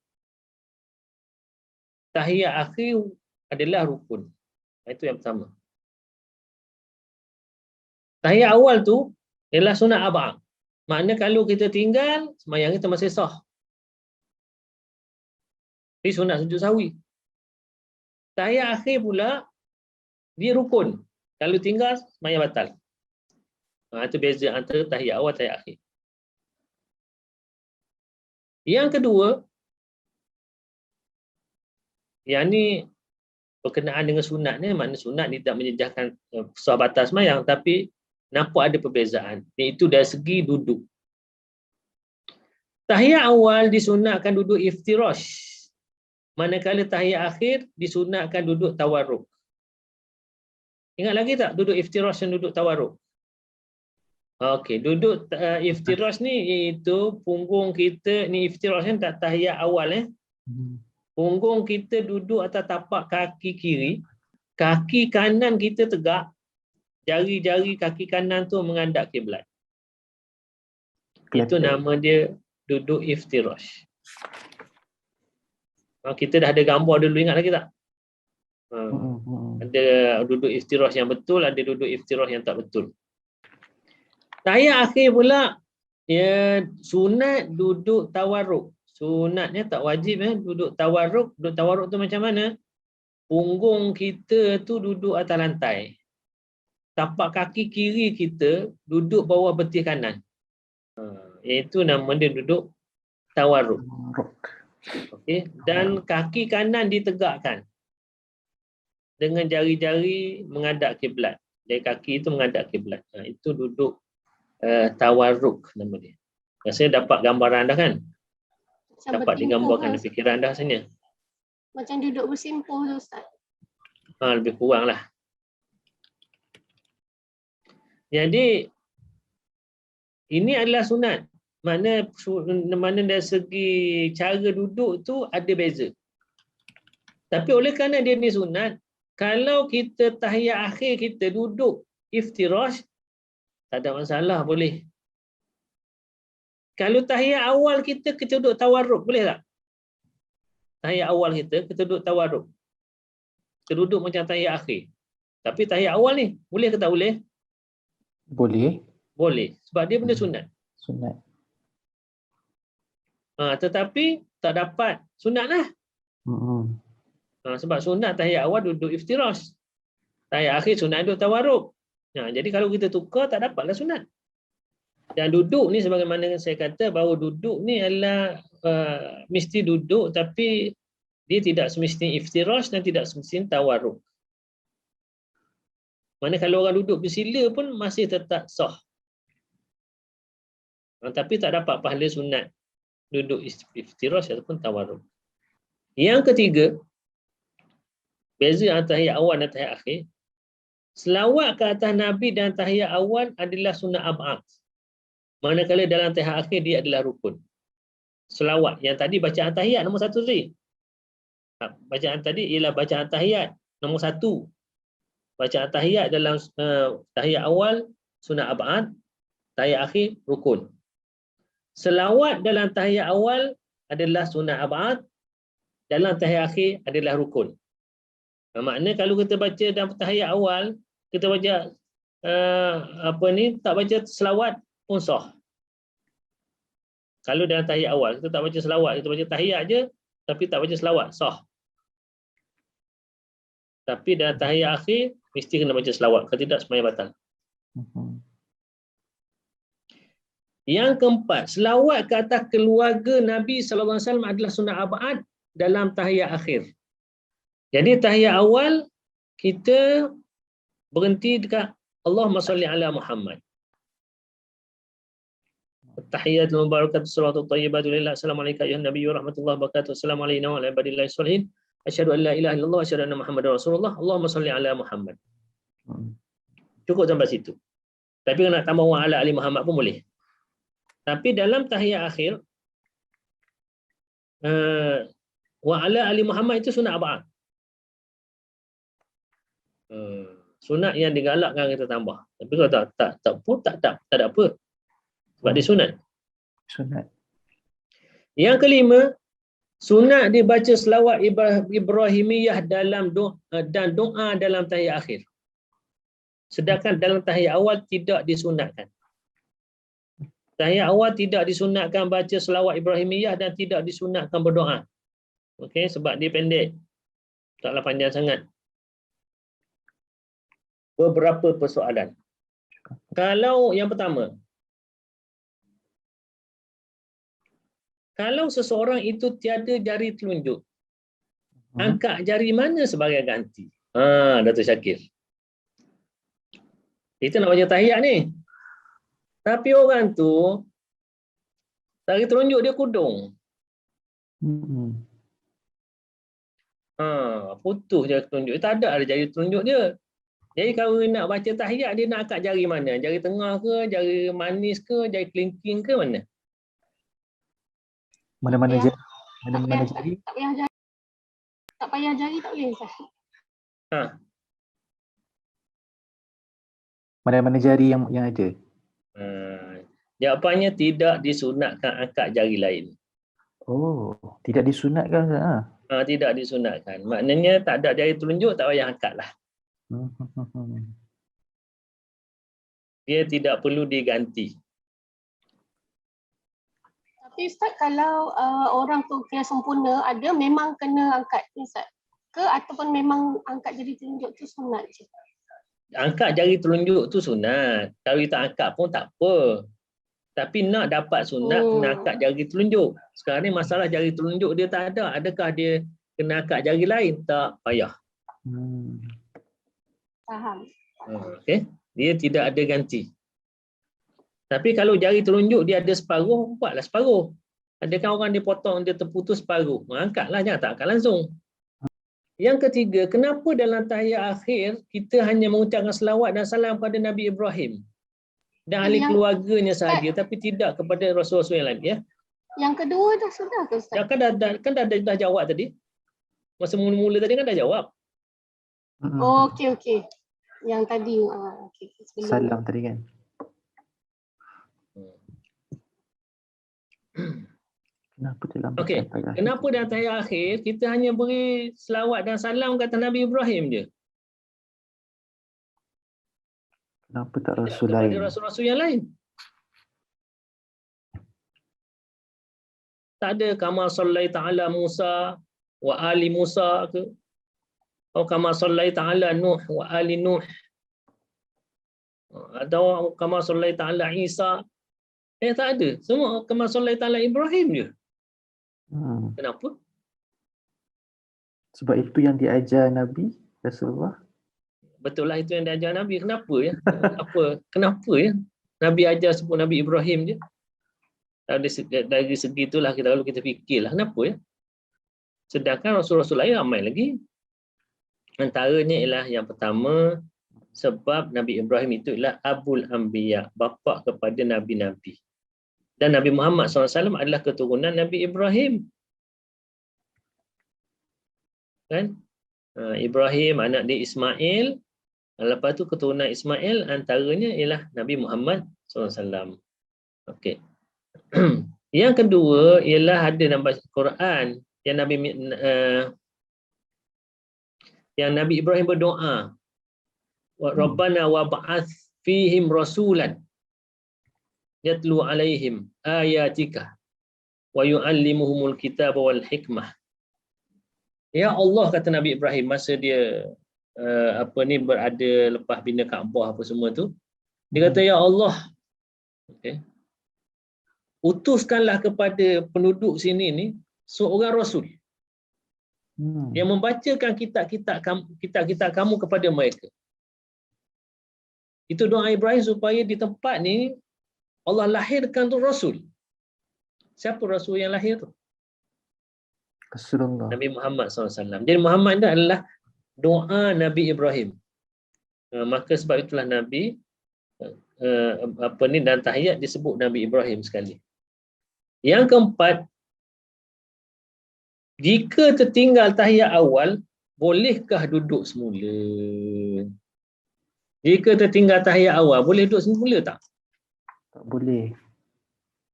Tahiyat akhir adalah rukun. Itu yang pertama. Tahiyat awal tu ialah sunat ab'ad. Maknanya kalau kita tinggal, sembahyang kita masih sah. Ini sunat sujud sahwi. Tahiyat akhir pula, dia rukun. Kalau tinggal, sembahyang batal. Itu beza antara tahiyat awal dan tahiyat akhir. Yang kedua, yang ni berkenaan dengan sunat ni, maknanya sunat ni tak menjejaskan besar batas sembahyang, tapi nampak ada perbezaan, iaitu dari segi duduk. Tahiyat awal disunatkan duduk iftirash, manakala tahiyat akhir disunatkan duduk tawarruk. Ingat lagi tak duduk iftirash dan duduk tawarruk? Okey, duduk iftirash ni iaitu punggung kita ni, iftirash ni tak tahiyat awal Punggung kita duduk atas tapak kaki kiri, kaki kanan kita tegak, jari-jari kaki kanan tu menghadap kiblat. Itu nama dia duduk iftirash. Kita dah ada gambar dulu, ingat lagi tak? Ada duduk iftirash yang betul, ada duduk iftirash yang tak betul. Tahiyat akhir pula, ya sunat duduk tawarruk. Sunatnya tak wajib duduk tawarruk. Duduk tawarruk tu macam mana? Punggung kita tu duduk atas lantai. Tapak kaki kiri kita duduk bawah betis kanan. Itu nama dia duduk tawarruk. Okey, dan kaki kanan ditegakkan dengan jari-jari menghadap kiblat. Jari kaki itu menghadap kiblat. Itu duduk tawarruk nama dia. Rasanya dapat gambaran dah kan? Macam dapat digambarkan di fikiran dah rasanya. Macam duduk bersimpuh tu Ustaz. Lebih kurang lah. Jadi ini adalah sunat. Mana dari segi cara duduk tu ada beza. Tapi oleh kerana dia ni sunat, kalau kita tahiyat akhir kita duduk iftirash, tak ada masalah, boleh. Kalau tahiyat awal kita duduk tawarruk, boleh tak? Tahiyat awal kita duduk tawarruk. Kita duduk macam tahiyat akhir. Tapi tahiyat awal ni, boleh ke tak boleh? Boleh. Boleh. Sebab dia benda sunat. Sunat. Tetapi tak dapat sunat lah. Sebab sunat tahiyat awal duduk iftirash. Tahiyat akhir sunat duduk tawarruk. Jadi kalau kita tukar, tak dapatlah sunat. Dan duduk ni sebagaimana saya kata bahawa duduk ni adalah mesti duduk, tapi dia tidak semestinya iftirash dan tidak semestinya tawarruk. Mana kalau orang duduk bersila pun masih tetap sah. Tapi tak dapat pahala sunat duduk iftirash ataupun tawarruk. Yang ketiga, beza antara tahiyat awal dan tahiyat akhir. Selawat ke atas Nabi dan tahiyat awal adalah sunat ab'ad. Manakala dalam tahiyat akhir dia adalah rukun. selawat. Yang tadi bacaan tahiyat nombor 1 tadi. Bacaan tadi ialah bacaan tahiyat nombor 1. Bacaan tahiyat dalam tahiyat awal sunat ab'ad, tahiyat akhir rukun. Selawat dalam tahiyat awal adalah sunat ab'ad, dalam tahiyat akhir adalah rukun. Maknanya kalau kita baca dalam tahiyat awal, kita baca tak baca selawat pun sah. Kalau dalam tahiyat awal kita tak baca selawat, kita baca tahiyat je tapi tak baca selawat, sah. Tapi dalam tahiyat akhir mesti kena baca selawat, kalau tidak sembahyang batal. Yang keempat, selawat ke atas keluarga Nabi sallallahu alaihi wasallam adalah sunat ab'ad dalam tahiyat akhir. Jadi tahiyat awal kita berhenti dekat Allahumma salli ala Muhammad. Tahiyatul mubarakatuh salawatut thayyibatu lillah. Assalamualaikum ya Nabi wa rahmatullahi wabarakatuh. Assalamualaikum wa ala ibadillahi sholihin. Asyhadu an la ilaha illallah wa asyhadu anna Muhammadar Rasulullah. Allahumma salli ala Muhammad. Cukup sampai situ. Tapi kalau nak tambah wa ala ali Muhammad pun boleh. Tapi dalam tahiyat akhir wa ala ali Muhammad itu sunat ab'ad. Sunat yang digalakkan kita tambah. Tapi kalau tak ada apa. Sebab dia sunat. Sunat. Yang kelima, sunat dibaca selawat Ibrahimiyah dalam doa dan doa dalam tahiyat akhir. Sedangkan dalam tahiyat awal tidak disunatkan. Tahiyat awal tidak disunatkan baca selawat Ibrahimiyah dan tidak disunatkan berdoa. Okey, sebab dia pendek. Taklah panjang sangat. Beberapa persoalan. Kalau yang pertama, kalau seseorang itu tiada jari telunjuk, angkat jari mana sebagai ganti? Datuk Syakir. Kita nak baca tahiyat ni. Tapi orang tu jari telunjuk dia kudung. Putus jari telunjuk. Tak ada jari telunjuk dia. Jadi kalau nak baca tahiyat, dia nak angkat jari mana? Jari tengah ke, jari manis ke, jari kelingking ke mana? Mana-mana jari? Mana-mana jari? Tak payah jari tak boleh, Ustaz. Mana-mana jari yang ada? Jawapannya tidak disunatkan angkat jari lain. Oh, tidak disunatkan. Tidak disunatkan. Maknanya tak ada jari telunjuk, tak payah angkat lah. Dia tidak perlu diganti. Tapi Ustaz, kalau orang tu kira sempurna, ada memang kena angkat Ustaz? Ke ataupun memang angkat jari telunjuk tu sunat je? Angkat jari telunjuk tu sunat. Kalau kita angkat pun tak apa. Tapi nak dapat sunat, kena angkat jari telunjuk. Sekarang ni masalah jari telunjuk dia tak ada. Adakah dia kena angkat jari lain? Tak payah. Faham. Okay. Dia tidak ada ganti. Tapi kalau jari telunjuk dia ada separuh, buatlah separuh. Adakah orang dia potong, dia terputus separuh? Angkatlah, jangan tak angkat langsung. Yang ketiga, kenapa dalam tahiyat akhir kita hanya mengucapkan selawat dan salam kepada Nabi Ibrahim dan ahli keluarganya sahaja, tapi tidak kepada Rasul-Rasul yang lain? Ya? Yang kedua dah sudah ke Ustaz? Ya, kan dah jawab tadi. Masa mula-mula tadi kan dah jawab. Okey. Yang tadi. Okay. Salam tadi kan. Kenapa dalam Kenapa dalam tahiyat akhir kita hanya beri selawat dan salam kata Nabi Ibrahim je? Kenapa tak Rasul lain? Rasul-Rasul yang lain. Tak ada kama sallaita ala Musa wa ali Musa ke? Atau kama sallaita ala Nuh wa ali Nuh. Atau kama sallaita ala Isa. Tak ada. Semua kama sallaita ala Ibrahim je. Kenapa? Sebab itu yang diajar Nabi Rasulullah. Betul lah, itu yang diajar Nabi. Kenapa ya? Kenapa ya? Nabi ajar sebut Nabi Ibrahim je. Dari segi itulah kita fikirlah kenapa ya? Sedangkan Rasul-Rasul lain ramai lagi. Antaranya ialah yang pertama, sebab Nabi Ibrahim itu ialah Abul Anbiya, bapa kepada Nabi-Nabi. Dan Nabi Muhammad SAW adalah keturunan Nabi Ibrahim. Kan? Ibrahim, anak dia Ismail. Lepas tu keturunan Ismail antaranya ialah Nabi Muhammad SAW. Okey. Yang kedua ialah ada dalam Quran yang Nabi Ibrahim berdoa, Rabbana wab'ath fihim rasulan yatlu alaihim ayatika wa yu'allimuhumul kitaba wal hikmah. Ya Allah, kata Nabi Ibrahim masa dia berada lepas bina Kaabah apa semua tu, dia kata, ya Allah, okay, utuskanlah kepada penduduk sini ni seorang rasul yang membacakan kitab-kitab kamu kepada mereka. Itu doa Ibrahim supaya di tempat ni Allah lahirkan tu rasul. Siapa rasul yang lahir tu? Rasulullah. Nabi Muhammad SAW. Jadi Muhammad itu adalah doa Nabi Ibrahim. Maka sebab itulah Nabi dan tahiyat disebut Nabi Ibrahim sekali. Yang keempat, jika tertinggal tahiyat awal, bolehkah duduk semula? Jika tertinggal tahiyat awal, boleh duduk semula tak? Tak boleh.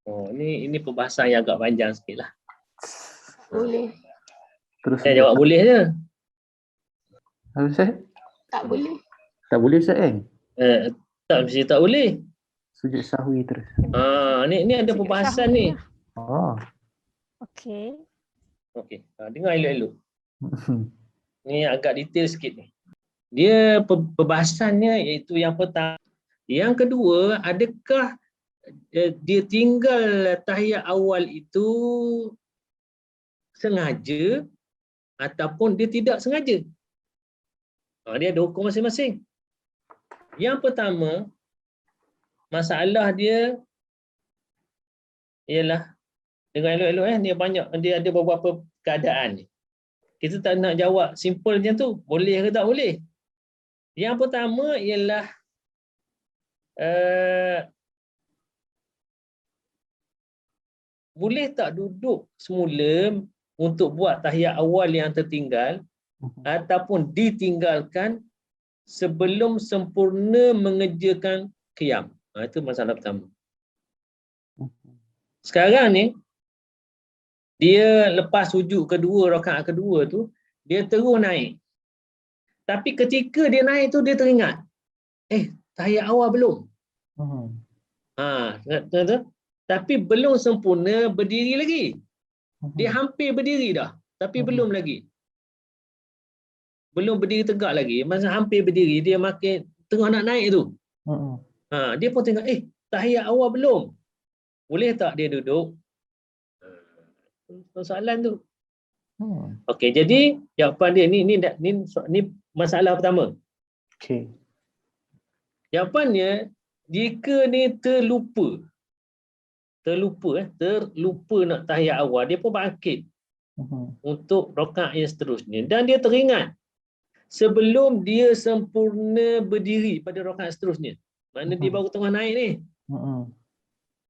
Oh, ini perbahasan yang agak panjang sikit lah. Boleh. Terus Saya jawab boleh je. Apa Ustaz? Tak boleh. Tak boleh Ustaz kan? Tak mesti tak boleh. Sujud sahwi terus. Ni ada perbahasan ni. Oh. Okey. Okey, dengar elok-elok. Ni agak detail sikit ni. Dia perbahasannya iaitu yang pertama. Yang kedua, adakah dia tinggal tahiyat awal itu sengaja ataupun dia tidak sengaja? Dia ada hukum masing-masing. Yang pertama, masalah dia ialah, dengan elok-elok dia ada beberapa keadaan ni. Kita tak nak jawab simple macam tu, boleh ke tak boleh. Yang pertama ialah boleh tak duduk semula untuk buat tahiyat awal yang tertinggal ataupun ditinggalkan sebelum sempurna mengerjakan qiyam. Itu masalah pertama. Sekarang ni dia lepas sujud kedua, rakaat kedua tu, dia terus naik. Tapi ketika dia naik tu dia teringat, tahiyat awal belum. Tapi belum sempurna berdiri lagi. Dia hampir berdiri dah, tapi belum lagi. Belum berdiri tegak lagi. Masa hampir berdiri, dia makin tengah nak naik tu. Dia pun tengok, tahiyat awal belum. Boleh tak dia duduk? Soalan tu. Okey, jadi jawapan dia ni masalah pertama. Okey. Jawapannya, jika ni terlupa nak tahiyat awal, dia pun bangkit untuk rakaat yang seterusnya. Dan dia teringat sebelum dia sempurna berdiri pada rakaat seterusnya. Maknanya dia baru tengah naik ni.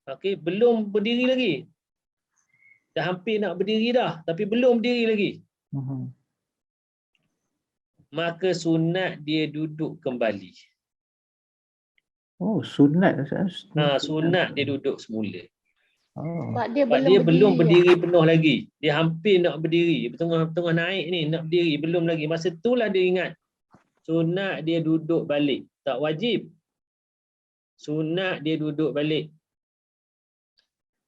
Okey, belum berdiri lagi. Dah hampir nak berdiri dah, tapi belum berdiri lagi. Maka sunat dia duduk kembali. Oh, sunat. Sunat dia duduk semula. Sebab dia Sebab dia belum berdiri penuh lagi. Dia hampir nak berdiri. Tengah naik ni, nak berdiri. Belum lagi. Masa itulah dia ingat. Sunat dia duduk balik. Tak wajib. Sunat dia duduk balik.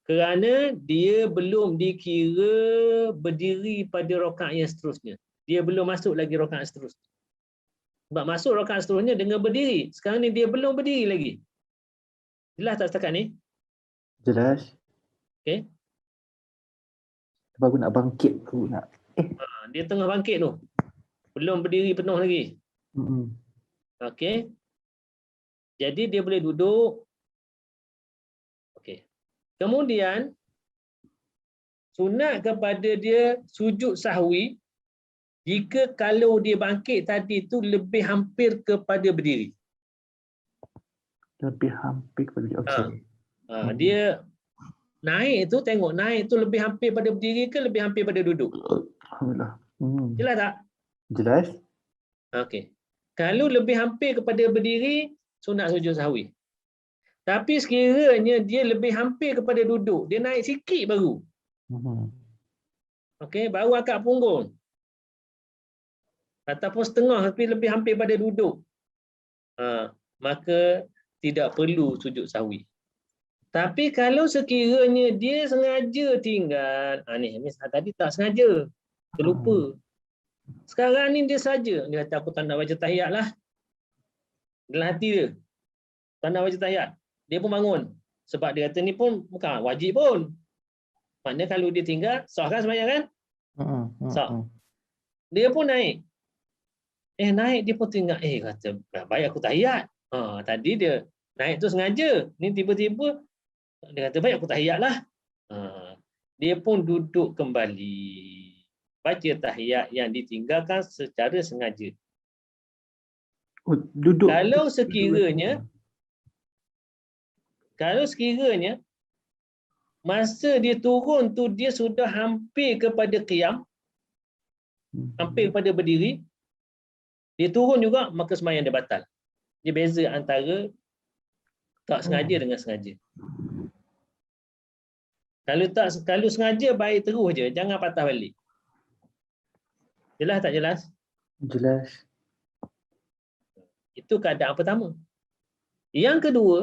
Kerana dia belum dikira berdiri pada rakaat yang seterusnya. Dia belum masuk lagi rakaat seterusnya. Sebab masuk rakaat seterusnya dengan berdiri. Sekarang ni dia belum berdiri lagi. Jelas tak setakat ni? Jelas. Okey. Sebab aku nak bangkit. Dia tengah bangkit tu. Belum berdiri penuh lagi. Okey. Jadi dia boleh duduk. Okey. Kemudian sunat kepada dia sujud sahwi jika kalau dia bangkit tadi tu lebih hampir kepada berdiri. Lebih hampir kepada berdiri. Okey. Dia Naik tu tengok naik tu lebih hampir pada berdiri ke lebih hampir pada duduk? Alhamdulillah. Jelas tak? Jelas. Okey. Kalau lebih hampir kepada berdiri, sunat sujud sahwi. Tapi sekiranya dia lebih hampir kepada duduk, dia naik sikit baru. Okey, baru angkat punggung. Ataupun setengah tapi lebih hampir pada duduk. Maka tidak perlu sujud sahwi. Tapi kalau sekiranya dia sengaja tinggal, ni tadi tak sengaja, terlupa. Sekarang ni dia saja, dia kata aku tak nak baca tahiyat lah. Dalam hati dia, tak nak baca tahiyat. Dia pun bangun. Sebab dia kata ni pun bukan wajib pun. Maknanya kalau dia tinggal, sah kan sembahyang kan? Sah. Dia pun naik. Naik dia pun tinggal. Kata, baik aku tahiyat. Tadi dia naik tu sengaja. Ni tiba-tiba, dia kata, baik aku tahiyat lah. Dia pun duduk kembali. Baca tahiyat yang ditinggalkan secara sengaja. Duduk. Kalau sekiranya masa dia turun tu dia sudah hampir kepada qiyam, hampir kepada berdiri, dia turun juga, maka sembahyang dia batal. Dia beza antara tak sengaja dengan sengaja. Kalau sengaja baik terus je, jangan patah balik. Jelas tak jelas? Jelas. Itu keadaan pertama. Yang kedua,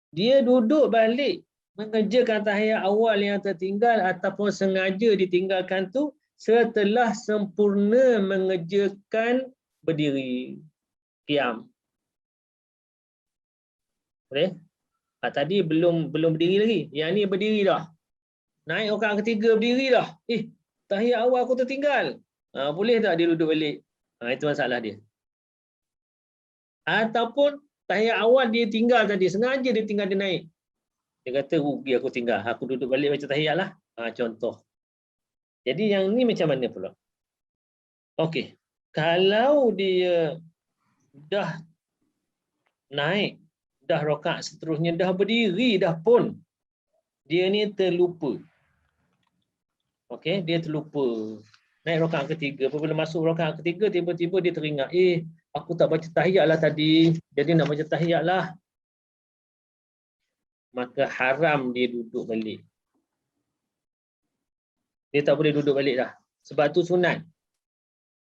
dia duduk balik mengerjakan tahiyat awal yang tertinggal ataupun sengaja ditinggalkan tu setelah sempurna mengerjakan berdiri, qiyam. Boleh? Tadi belum berdiri lagi. Yang ni berdiri dah. Naik rakaat ketiga berdiri dah. Tahiyat awal aku tertinggal. Boleh tak dia duduk balik? Itu masalah dia. Ataupun tahiyat awal dia tinggal tadi, sengaja dia tinggal, dia naik. Dia kata rugi aku tinggal, aku duduk balik baca tahiyat lah. Contoh. Jadi yang ni macam mana pula? Okey. Kalau dia dah naik, dah rakaat seterusnya, dah berdiri dah pun, dia ni terlupa. Okey, dia terlupa. Naik rakaat ketiga, apabila masuk rakaat ketiga, tiba-tiba dia teringat, aku tak baca tahiyat lah tadi, jadi nak baca tahiyat lah. Maka haram dia duduk balik. Dia tak boleh duduk balik dah. Sebab tu sunat.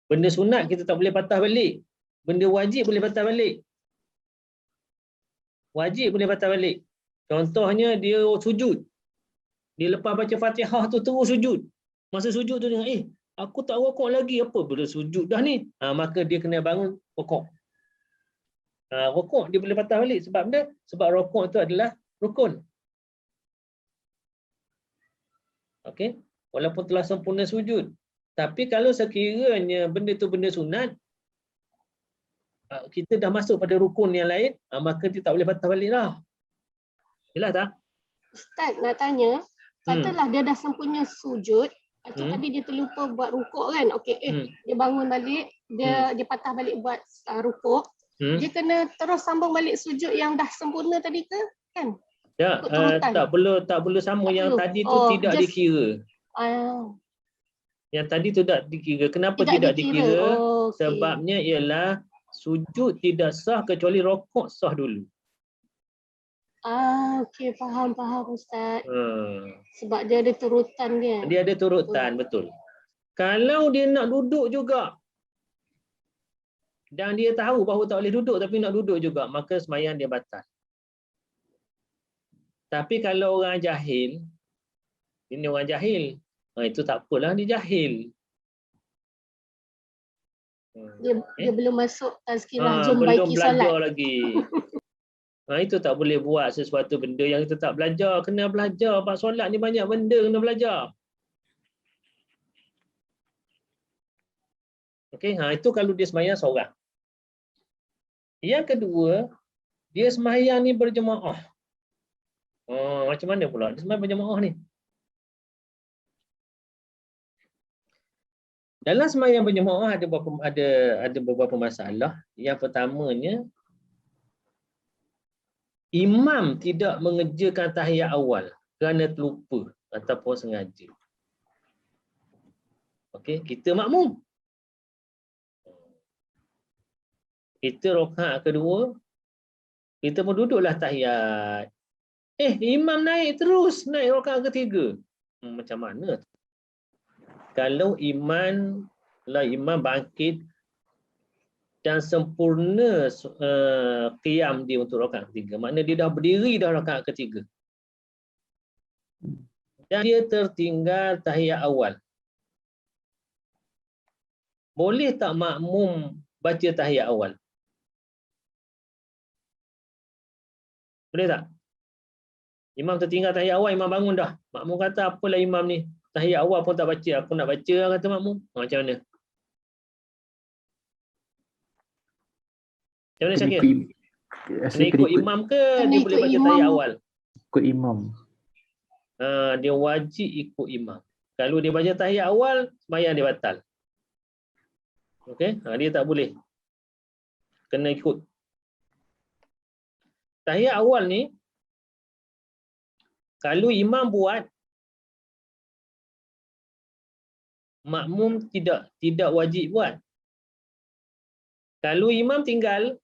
Benda sunat kita tak boleh patah balik. Benda wajib boleh patah balik. Wajib boleh patah balik. Contohnya dia sujud. Dia lepas baca Fatihah tu terus sujud. Masa sujud tu dia aku tak rokok lagi, apa bila sujud dah ni. Maka dia kena bangun rokok. Rokok dia boleh patah balik sebab benda, sebab rokok tu adalah rukun. Okey, walaupun telah sempurna sujud. Tapi kalau sekiranya benda tu benda sunat, kita dah masuk pada rukun yang lain, maka dia tak boleh patah balik dah. Jelas tak? Ustaz nak tanya, katalah dia dah sempurna sujud, tadi dia terlupa buat rukuk kan? Okey, dia bangun balik, dia patah balik buat rukuk. Dia kena terus sambung balik sujud yang dah sempurna tadi ke? Kan? Tak perlu sama tak yang perlu. Tadi tu tidak dikira. Yang tadi tu tak dikira. Kenapa tidak dikira? Okay. Sebabnya ialah sujud tidak sah kecuali rokok sah dulu. Okey, faham Ustaz. Sebab dia ada turutan dia. Dia ada turutan, betul. Kalau dia nak duduk juga dan dia tahu bahawa tak boleh duduk tapi nak duduk juga, maka sembahyang dia batal. Tapi kalau orang jahil, ini orang jahil, itu tak apalah, dia jahil. Dia belum masuk tazkirah jom belum baiki belajar solat lagi. Itu tak boleh buat sesuatu benda yang kita tak belajar. Kena belajar. Pak solat ni banyak benda kena belajar. Okey, itu kalau dia sembahyang seorang. Yang kedua, dia sembahyang ni berjemaah. Macam mana pula dia sembahyang berjemaah ni? Dalam sembahyang berjemaah ada beberapa masalah. Yang pertamanya imam tidak mengerjakan tahiyat awal kerana terlupa ataupun sengaja. Okey, kita makmum. Kita rakaat kedua, kita pun duduklah tahiyat. Imam naik terus, naik rakaat ketiga. Macam mana? Kalau imam bangkit dan sempurna qiyam dia untuk rakaat ketiga, maknanya dia dah berdiri dah rakaat ketiga. Dan dia tertinggal tahiyat awal. Boleh tak makmum baca tahiyat awal? Boleh tak? Imam tertinggal tahiyat awal, imam bangun dah. Makmum kata, apalah imam ni? Tahiyat awal pun tak baca, aku nak baca, kata makmum. Macam mana? Macam mana Syakir? Kena ikut imam ke dia boleh baca tahiyat awal? Ikut imam. Dia wajib ikut imam. Kalau dia baca tahiyat awal, sembahyang dia batal. Okey, dia tak boleh. Kena ikut. Tahiyat awal ni, kalau imam buat, makmum tidak wajib buat. Kalau imam tinggal,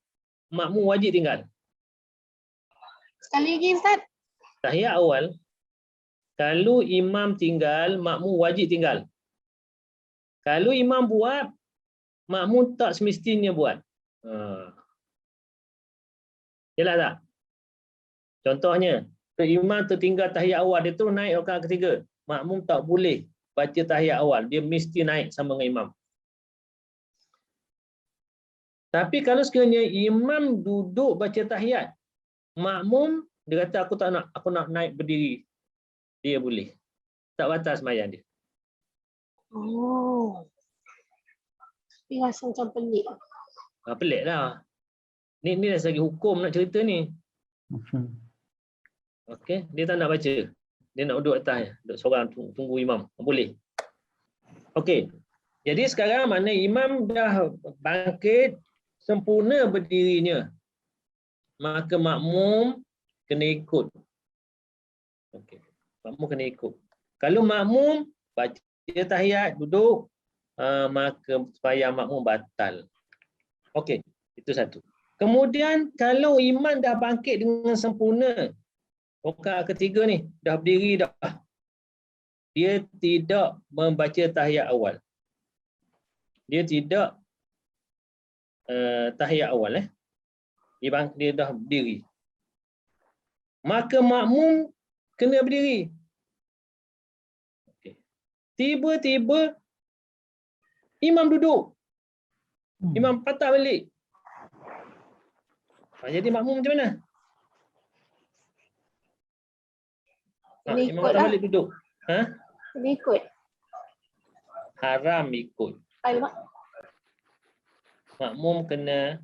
makmum wajib tinggal. Sekali lagi Ustaz. Tahiyat awal, kalau imam tinggal, makmum wajib tinggal. Kalau imam buat, makmum tak semestinya buat. Jelas tak? Contohnya, imam tertinggal tahiyat awal, dia terus naik rakaat ketiga. Makmum tak boleh baca tahiyat awal, dia mesti naik sama dengan imam. Tapi kalau sekiranya imam duduk baca tahiyat, makmum dia kata aku nak naik berdiri, dia boleh. Tak batal sembahyang dia. Oh. Tapi rasa macam pelik. Pelik lah. Ni dari segi hukum nak cerita ni. Okey, dia tak nak baca. Dia nak duduk atas, duduk seorang tunggu imam. Boleh. Okey. Jadi sekarang mana imam dah bangkit sempurna berdirinya, maka makmum kena ikut. Okey. Makmum kena ikut. Kalau makmum baca tahiyat duduk, maka sembahyang makmum batal. Okey, itu satu. Kemudian kalau imam dah bangkit dengan sempurna, rakaat ketiga ni dah berdiri dah, dia tidak membaca tahiyat awal. Dia tidak tahiyat awal. Dia dah berdiri. Maka makmum kena berdiri. Okay. Tiba-tiba imam duduk. Imam patah balik. Jadi makmum macam mana? Imam patah balik duduk. Kena ikut. Haram ikut. Alamak. Makmum kena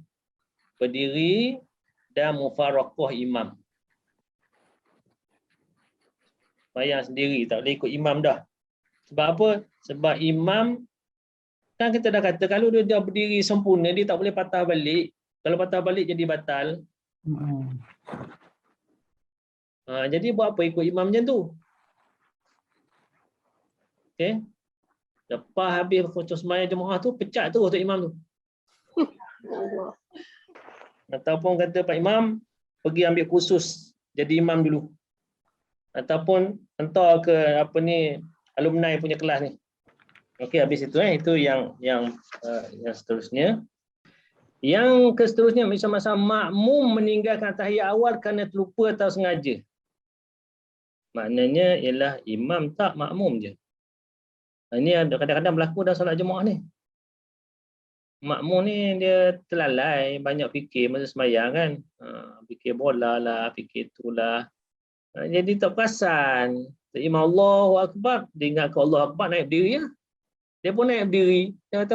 berdiri dan mufaraqah imam. Bayang sendiri, tak boleh ikut imam dah. Sebab apa? Sebab imam, kan kita dah kata kalau dia dah berdiri sempurna, dia tak boleh patah balik. Kalau patah balik jadi batal. Jadi buat apa ikut imam macam tu? Okey. Lepas habis khusus sembahyang jemaah tu, pecat terus tu imam tu. Ataupun kata Pak Imam pergi ambil kursus jadi imam dulu. Ataupun hantar ke alumni punya kelas ni. Okey, habis itu itu yang seterusnya. Yang seterusnya masa makmum meninggalkan tahiyat awal kerana terlupa atau sengaja. Maknanya ialah imam tak, makmum je. Ini kadang-kadang berlaku dalam solat jemaah ni. Makmum ni dia terlalai, banyak fikir masa sembahyang kan. Fikir bola lah, fikir itulah. Jadi tak perasan. Imam Allahu Akbar, dia ingat ke Allah Akbar, naik berdiri lah. Dia pun naik berdiri. Dia kata,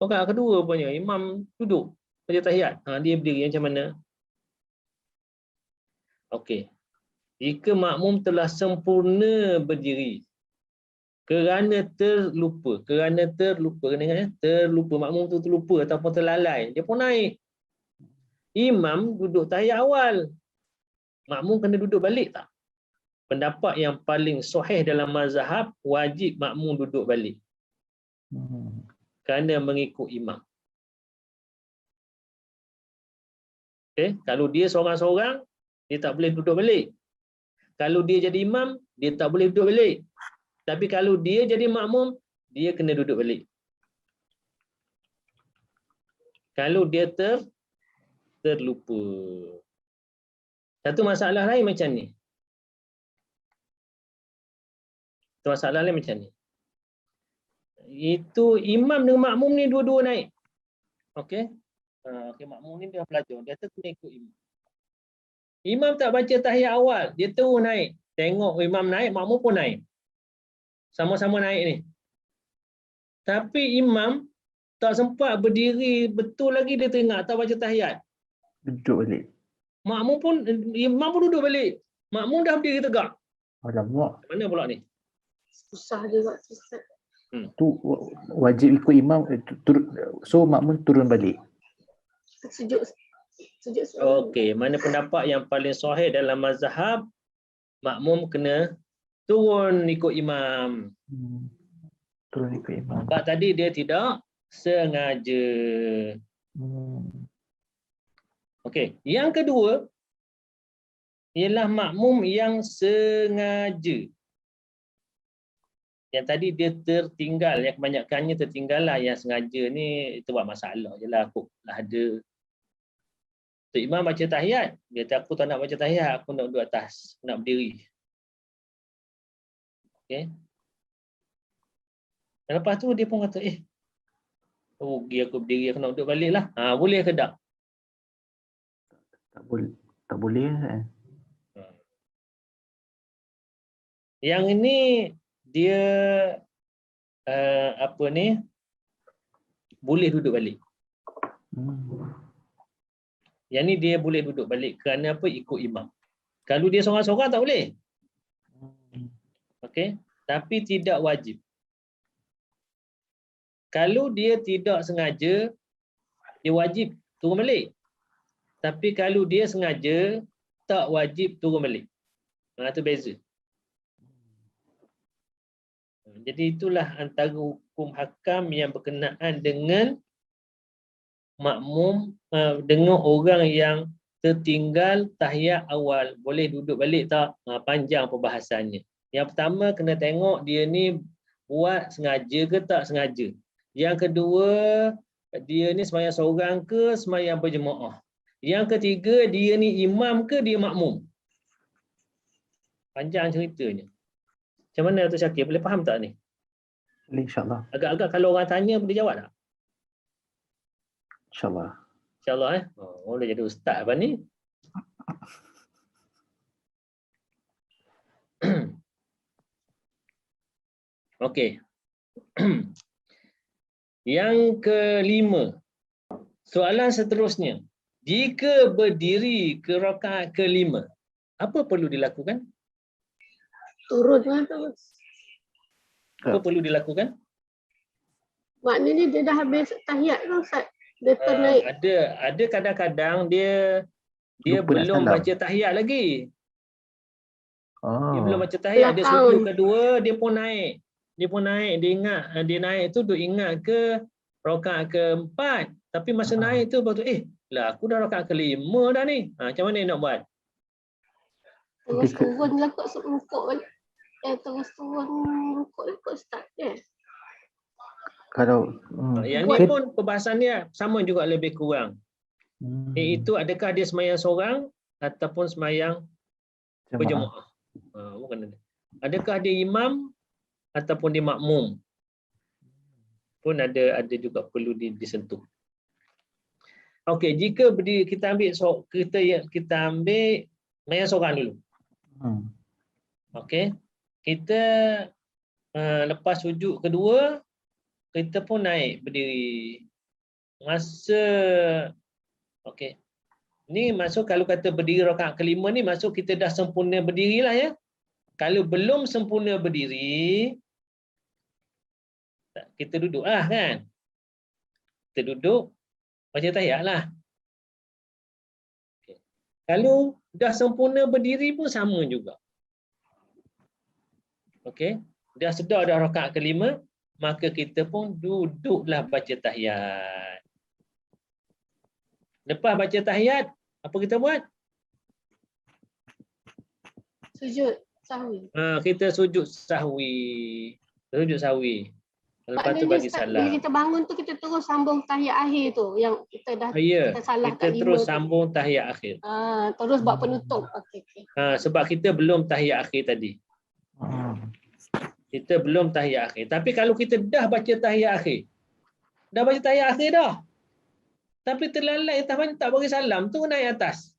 rakaat kedua punya, imam duduk baca tahiyat. Dia berdiri macam mana? Okey. Jika makmum telah sempurna berdiri, kerana terlupa, kena ingat terlupa, makmum tu terlupa ataupun terlalai, dia pun naik. imam duduk tahiyat awal, makmum kena duduk balik tak? Pendapat yang paling sahih dalam mazhab, wajib makmum duduk balik kerana mengikut imam. Okay? Kalau dia seorang-seorang, dia tak boleh duduk balik. Kalau dia jadi imam, dia tak boleh duduk balik. Tapi kalau dia jadi makmum, dia kena duduk balik. Kalau dia terlupa. Satu masalah lain macam ni. Satu masalah lain macam ni. Itu imam dengan makmum ni dua-dua naik. Okey. Okey, makmum ni dia pelajar, dia kena ikut imam. Imam tak baca tahiyat awal, dia terus naik. Tengok imam naik, makmum pun naik. Sama-sama naik ni. Tapi imam tak sempat berdiri betul lagi, dia teringat tak baca tahiyat. Duduk balik. Imam pun duduk balik. Makmum dah berdiri tegak. Alamak. Mana pula ni? Susah juga. Susah. Tu wajib ikut imam, so makmum turun balik. Sujud. Okey, mana pendapat yang paling sahih dalam mazhab, makmum kena turun ikut imam. Turun ikut imam. Sebab tadi dia tidak sengaja. Okey, yang kedua ialah makmum yang sengaja. Yang tadi dia tertinggal, yang kebanyakannya tertinggal lah. Yang sengaja ni itu buat masalah je lah. Aku lah ada. Tok Imam baca tahiyat, dia kata aku tak nak baca tahiyat, aku nak duduk atas, nak berdiri. Okey. Dan lepas tu dia pun kata, rugi aku berdiri, aku nak duduk balik lah. Boleh ke tak? Tak boleh kan? Yang ini dia boleh duduk balik. Yang ni dia boleh duduk balik kerana apa? Ikut imam. Kalau dia seorang-seorang tak boleh. Okey, tapi tidak wajib. Kalau dia tidak sengaja, dia wajib turun balik. Tapi kalau dia sengaja, tak wajib turun balik. Itu beza. Jadi itulah antara hukum hakam yang berkenaan dengan makmum, dengan orang yang tertinggal tahiyat awal. Boleh duduk balik tak? Panjang perbahasannya. Yang pertama kena tengok dia ni buat sengaja ke tak sengaja. Yang kedua, dia ni sembahyang seorang ke sembahyang berjemaah. Yang ketiga, dia ni imam ke dia makmum. Panjang ceritanya. Macam mana Dr. Syakir? Boleh faham tak ni? Boleh, insyaAllah. Agak-agak kalau orang tanya boleh jawab tak? InsyaAllah. InsyaAllah boleh jadi ustaz apa ni? Okey. Yang kelima. Soalan seterusnya. Jika berdiri ke rakaat kelima, apa perlu dilakukan? Turunlah terus. Apa perlu dilakukan? Maknanya dia dah habis tahiyat kan Ustaz? Dia ternaik. Ada kadang-kadang dia Lupa belum nak salam. baca tahiyat lagi. Dia belum baca tahiyat, dia Belakang. sujud kedua, dia pun naik. Dia ingat, dia naik tu duk ingat ke rakaat keempat. Tapi masa naik tu baru lah aku dah rakaat kelima dah ni. Macam mana nak buat? Terus turun lah kot rukuk balik. Terus turun rukuk lah kot Ustaz. Kalau Yang ni pun perbahasan dia sama juga lebih kurang. Iaitu adakah dia sembahyang seorang ataupun sembahyang berjemaah. Bukan ada. Adakah dia imam ataupun dia makmum. Pun ada juga perlu disentuh. Okey, jika berdiri kita ambil sembahyang seorang dulu. Okey. Kita lepas sujud kedua, kita pun naik berdiri. Okey. Ni masuk kalau kata berdiri rakaat kelima ni masuk kita dah sempurna berdirilah ya. Kalau belum sempurna berdiri, kita duduklah kan. Kita duduk baca tahiyat lah. Kalau dah sempurna berdiri pun sama juga. Okey, dah sedar dah rakaat kelima, maka kita pun duduklah baca tahiyat. Lepas baca tahiyat, apa kita buat? Sujud sahwi. Kita sujud sahwi. Sujud sahwi. Lepas tu Maknanya bagi Ustaz, salam. bila kita bangun tu kita terus sambung tahiyat akhir tu yang kita dah Ya, kita salah kita kat terus 5 tu. sambung tahiyat akhir. Terus buat penutup. Okey. Sebab kita belum tahiyat akhir tadi. Kita belum tahiyat akhir. Tapi kalau kita dah baca tahiyat akhir, dah baca tahiyat akhir dah, tapi terlalai tak bagi salam, tu naik atas.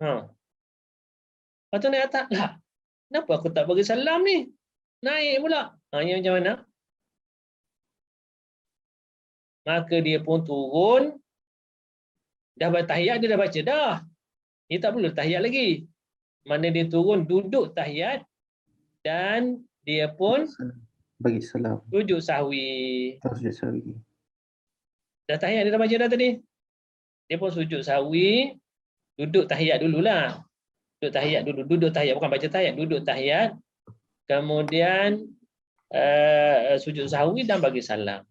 Lepas tu naik atas lah. Kenapa aku tak bagi salam ni? Naik pula. Ini macam mana? Maka dia pun turun. Dah bertahiyat, dia dah baca dah. Dia tak perlu tahiyat lagi. Mana dia turun, duduk tahiyat. Dan dia pun bagi salam. sujud sahwi. Sujud sahwi. Dah tahiyat, dia dah baca dah tadi. Dia pun sujud sahwi. Duduk tahiyat dululah. Duduk tahiyat dulu. Duduk tahiyat, bukan baca tahiyat. Duduk tahiyat. Kemudian sujud sahwi dan bagi salam.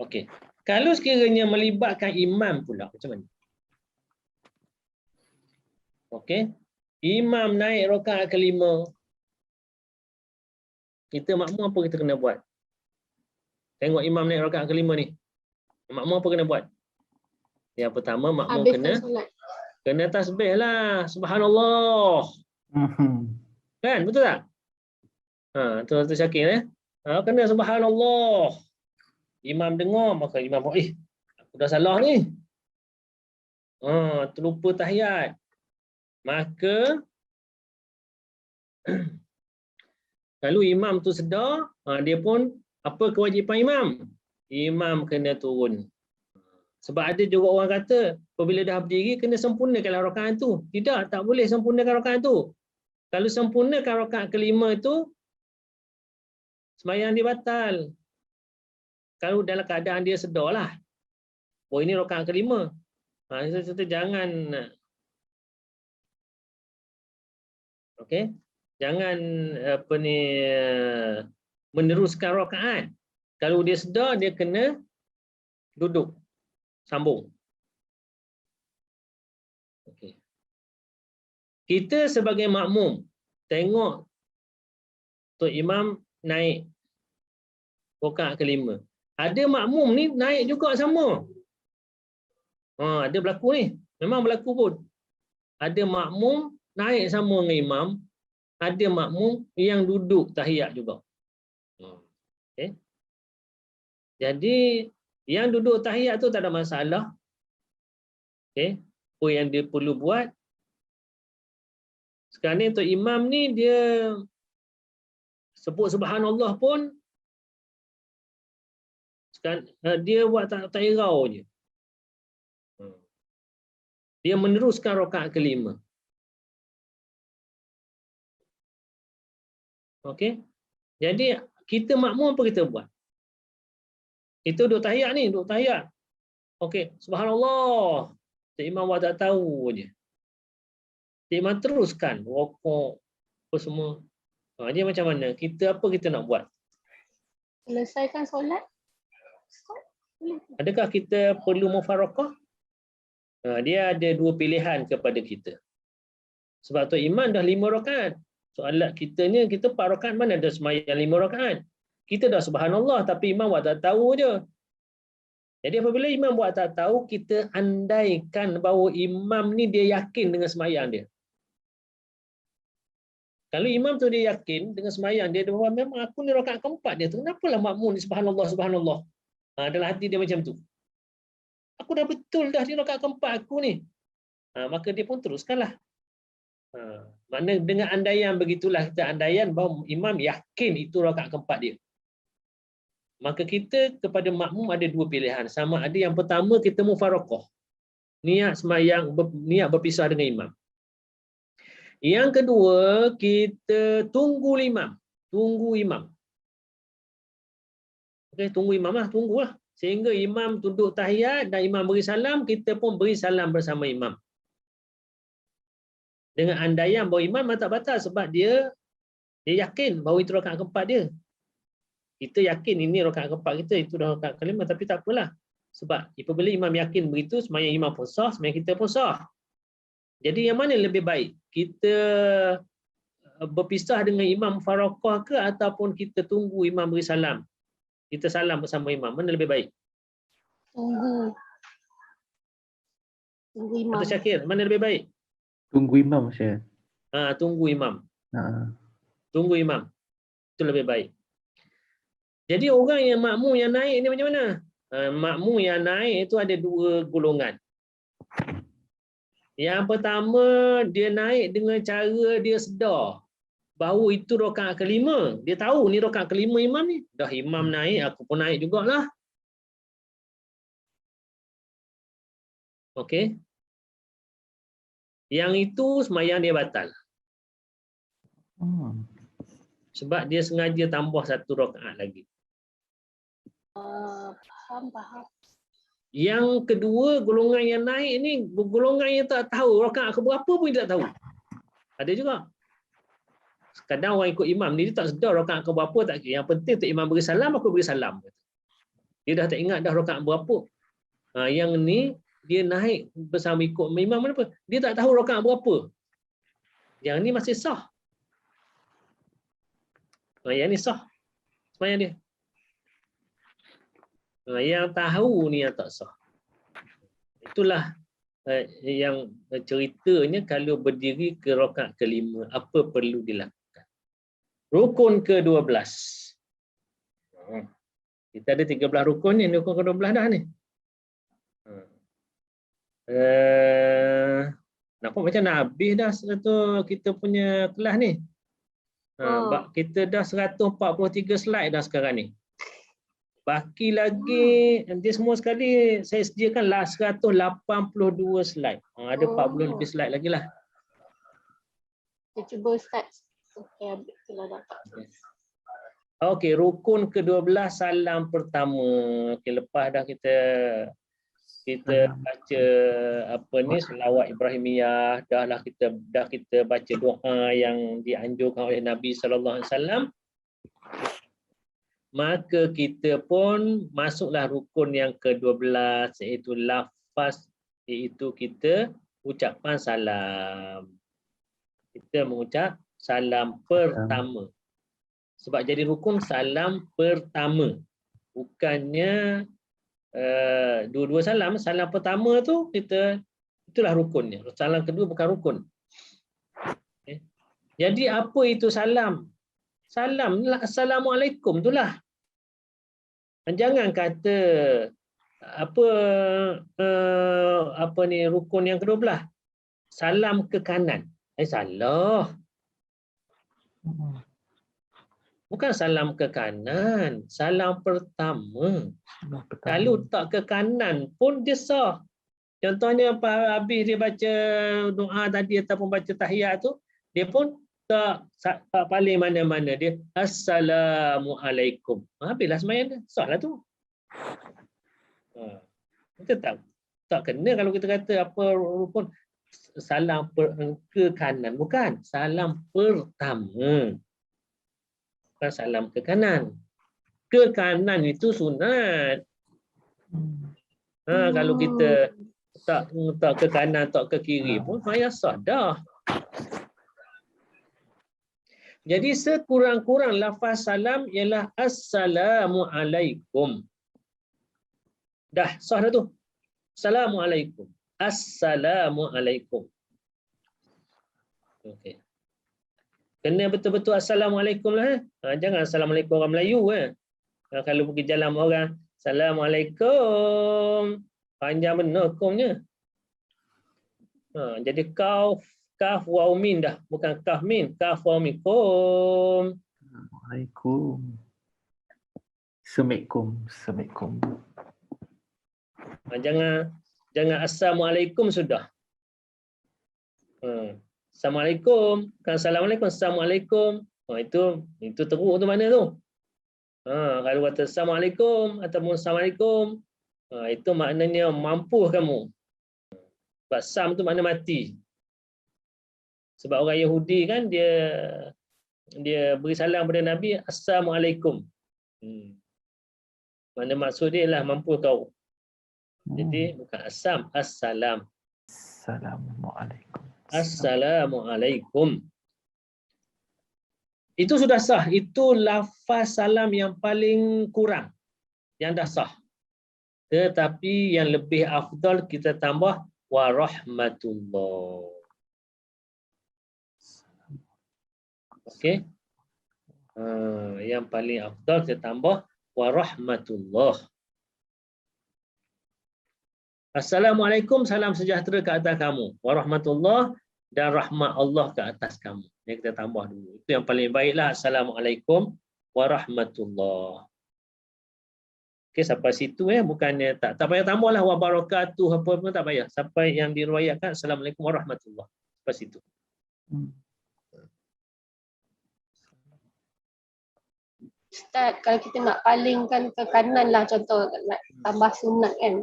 Okey. Kalau sekiranya melibatkan imam pula, macam mana? Okey. Imam naik rakaat kelima. Kita makmum apa kita kena buat? Tengok imam naik rakaat kelima ni. Makmum apa kena buat? Yang pertama, makmum kena tasbih lah. Subhanallah. Kan? Betul tak? Tu Syakir kena subhanallah. Imam dengar, maka imam buat, aku dah salah ni. Terlupa tahiyat. Maka kalau imam tu sedar, dia pun apa kewajipan imam? Imam kena turun. Sebab ada juga orang kata, apabila dah berdiri, kena sempurnakan rakaat tu. Tidak, tak boleh sempurnakan rakaat tu. Kalau sempurnakan rakaat kelima tu, sembahyang dia batal. Kalau dalam keadaan dia sedarlah. Oh, ini rakaat kelima. Kita jangan jangan meneruskan rakaat. Kalau dia sedar, dia kena duduk. Sambung. Kita sebagai makmum tengok Tok Imam naik rakaat kelima. Ada makmum ni naik juga sama. Ada berlaku ni. Memang berlaku pun. Ada makmum naik sama dengan imam. Ada makmum yang duduk tahiyat juga. Okay. Jadi yang duduk tahiyat tu tak ada masalah. Okay. Apa yang dia perlu buat. Sekarang ni Tok Imam ni dia sebut subhanallah pun dia buat tak irau je. Dia meneruskan rakaat kelima. Okey. Jadi kita makmum apa kita buat? Kita duduk tahiyat ni, duduk tahiyat. Okey, subhanallah. Tok Imam buat tak tahu je. Tok Imam teruskan rokok apa semua. Dia macam mana? Apa kita nak buat? Selesaikan solat. Adakah kita perlu mufarakah? Dia ada dua pilihan kepada kita. Sebab Tok Imam dah 5 rakaat. Soalan kitanya, kita 4 rakaat, mana ada sembahyang 5 rakaat. Kita dah subhanallah, tapi imam buat tak tahu je. Jadi apabila imam buat tak tahu, kita andaikan bahawa imam ni dia yakin dengan sembahyang dia. Kalau imam tu dia yakin dengan sembahyang dia, bahawa memang aku ni rakaat keempat dia tu, kenapalah makmum ni subhanallah, subhanallah. Dalam hati dia macam tu. Aku dah betul dah di rakaat keempat aku ni. Maka dia pun teruskanlah. Makna dengan andaian begitulah, kita andaian bahawa imam yakin itu rakaat keempat dia. Maka kita kepada makmum ada dua pilihan. Sama ada yang pertama kita mufarakah. Niat sembahyang, niat berpisah dengan imam. Yang kedua, kita tunggu imam. Tunggu imam. Okey, tunggu imam lah, tunggulah. Sehingga imam duduk tahiyat dan imam beri salam, kita pun beri salam bersama imam. Dengan andaian bahawa imam tak batal sebab dia yakin bahawa itu rakaat keempat dia. Kita yakin ini rakaat keempat kita, itu dah rakaat kelima, tapi tak apalah. Sebab apabila imam yakin begitu, sembahyang imam pun sah, sembahyang kita pun sah. Jadi yang mana lebih baik? Kita berpisah dengan imam faraqah ke ataupun kita tunggu imam beri salam? Kita salam bersama imam. Mana lebih baik? Tunggu imam. Atau Syakir, mana lebih baik? Tunggu imam saya. Tunggu imam. Tunggu imam. Itu lebih baik. Jadi orang yang makmum yang naik ni macam mana? Makmum yang naik itu ada dua golongan. Yang pertama, dia naik dengan cara dia sedar bahawa itu rakaat kelima. Dia tahu ni rakaat kelima imam ni. Dah imam naik, aku pun naik jugalah. Okey. Yang itu sembahyang dia batal. Sebab dia sengaja tambah satu rakaat lagi. Faham. Yang kedua, golongan yang naik ni golongan yang tak tahu rakaat keberapa pun dia tak tahu. Ada juga. Kadang orang ikut imam ni dia tak sedar rakaat keberapa tak kira. Yang penting tu imam beri salam, aku beri salam. Dia dah tak ingat dah rakaat berapa. Yang ni dia naik bersama ikut imam apa? Dia tak tahu rakaat berapa. Yang ni masih sah. Yang ni sah sembahyang dia. Yang tahu ni yang tak sah. Itulah yang ceritanya kalau berdiri ke rakaat kelima, apa perlu dilakukan. Rukun ke-12. Kita ada 13 rukun ni, rukun ke-12 dah ni. Nampak macam nak habis dah satu kita punya kelas ni. Kita dah 143 slide dah sekarang ni. Baki lagi, nanti semua sekali saya sediakan 182 slide. Ada 40 lebih slide lagi lah. Kita cuba start. Okey, kalau dapat. Okey, rukun ke-12 salam pertama. Okey, lepas dah kita baca apa ni selawat Ibrahimiyah, dah kita baca doa yang dianjurkan oleh Nabi sallallahu alaihi wasallam. Maka kita pun masuklah rukun yang ke-12 iaitu lafaz, iaitu kita ucapan salam. Kita mengucap salam pertama. Sebab jadi rukun salam pertama. Bukannya dua-dua salam. Salam pertama tu itulah rukunnya. Salam kedua bukan rukun. Okay. Jadi apa itu salam? Salam assalamualaikum itulah. Jangan kata apa ni rukun yang ke-12. Salam ke kanan. Salah. Bukan salam ke kanan, salam pertama. Kalau tak ke kanan pun dia sah. Contohnya habis dia baca doa tadi ataupun baca tahiyat tu, dia pun tak paling mana-mana, dia assalamualaikum. Habislah sembahyang dia, sahlah tu. Kita tak kena kalau kita kata apa rukun salam ke kanan, bukan, salam pertama. Bukan salam ke kanan. Ke kanan itu sunat. Kalau kita tak ke kanan, tak ke kiri pun payah sah dah. Jadi sekurang-kurang lafaz salam ialah assalamualaikum. Dah sah dah tu. Assalamualaikum. Assalamualaikum. Okey. Kena betul-betul assalamualaikum lah. Jangan assalamualaikum orang Melayu. Kalau pergi jalan orang, assalamualaikum. Panjang benar kumnya. Jadi kaf waw min dah, bukan kaf min, kaf waw min. Kum. Assalamualaikum. Assalamualaikum. Jangan assalamualaikum sudah. Assalamualaikum. Kan assalamualaikum, assalamualaikum. Itu teruk tu mana tu? Kalau kata Assalamualaikum ataupun Assalamualaikum, itu maknanya mampu kamu. Sebab Sam tu makna mati. Sebab orang Yahudi kan dia beri salam pada Nabi, Assalamualaikum. Mana maksud dia ialah mampu kau. Jadi bukan asam, assalam. Assalamualaikum. Assalamualaikum. Itu sudah sah. Itu lafaz salam yang paling kurang. Yang dah sah. Tetapi yang lebih afdal kita tambah warahmatullah. Okey. Yang paling afdal kita tambah warahmatullah. Assalamualaikum, salam sejahtera ke atas kamu. Warahmatullah dan rahmat Allah ke atas kamu. Ini kita tambah dulu. Itu yang paling baiklah. Assalamualaikum warahmatullah. Okey, sampai situ bukannya tak payah tambahlah wa barakatuh apa pun tak payah. Sampai yang diriwayatkan Assalamualaikum warahmatullah. Sampai situ. Ustaz, kalau kita nak palingkan ke kanan lah, contoh nak tambah sunat kan.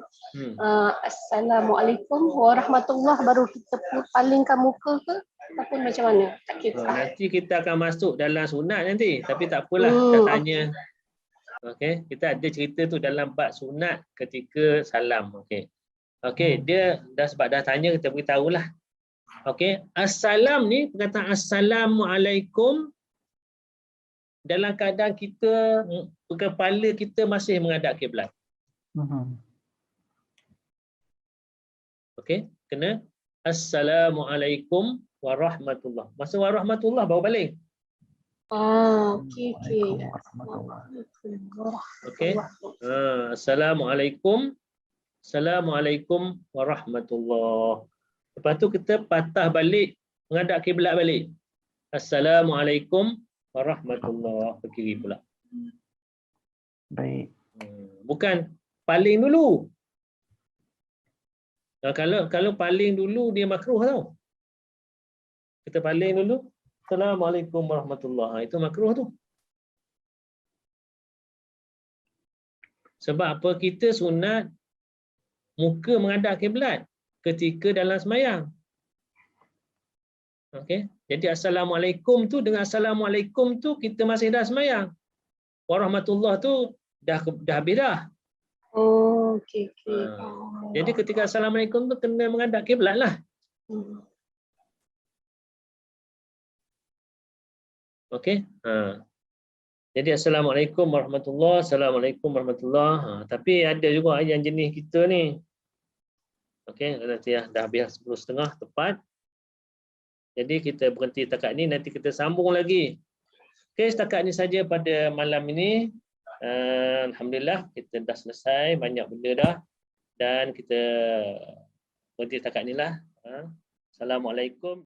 Assalamualaikum warahmatullahi, baru kita palingkan muka ke ataupun macam mana? Tak kira. Nanti kita akan masuk dalam sunat nanti, tapi tak apalah, dah tanya. Okey, kita ada cerita tu dalam bab sunat ketika salam. Okey, dia dah sebab dah tanya kita beritahulah. Okey, assalam ni perkataan assalamualaikum dalam keadaan kita kepala kita masih menghadap kiblat. Okey, kena assalamualaikum warahmatullah. Masa warahmatullah baru balik. Okey. Okey. Assalamualaikum. Assalamualaikum warahmatullah. Lepas tu kita patah balik, menghadap kiblat balik. Assalamualaikum warahmatullah, ke kiri pula. Baik. Bukan paling dulu. Kalau paling dulu dia makruh tau. Kita paling dulu. Assalamualaikum warahmatullah. Itu makruh tu. Sebab apa? Kita sunat muka menghadap kiblat ketika dalam sembahyang. Okey. Jadi assalamualaikum tu dengan assalamualaikum tu kita masih dah sembahyang. Warahmatullah tu dah habis dah. Okey. Jadi ketika assalamualaikum tu kena menghadap kiblat lah. Okey. Jadi assalamualaikum warahmatullah, assalamualaikum warahmatullah. Tapi ada juga yang jenis kita ni. Okey, nanti dah habis 10.30 tepat. Jadi kita berhenti setakat ni, nanti kita sambung lagi. Okey, setakat ni saja pada malam ini. Alhamdulillah kita dah selesai banyak benda dah, dan kita berhenti setakat ni lah. Assalamualaikum.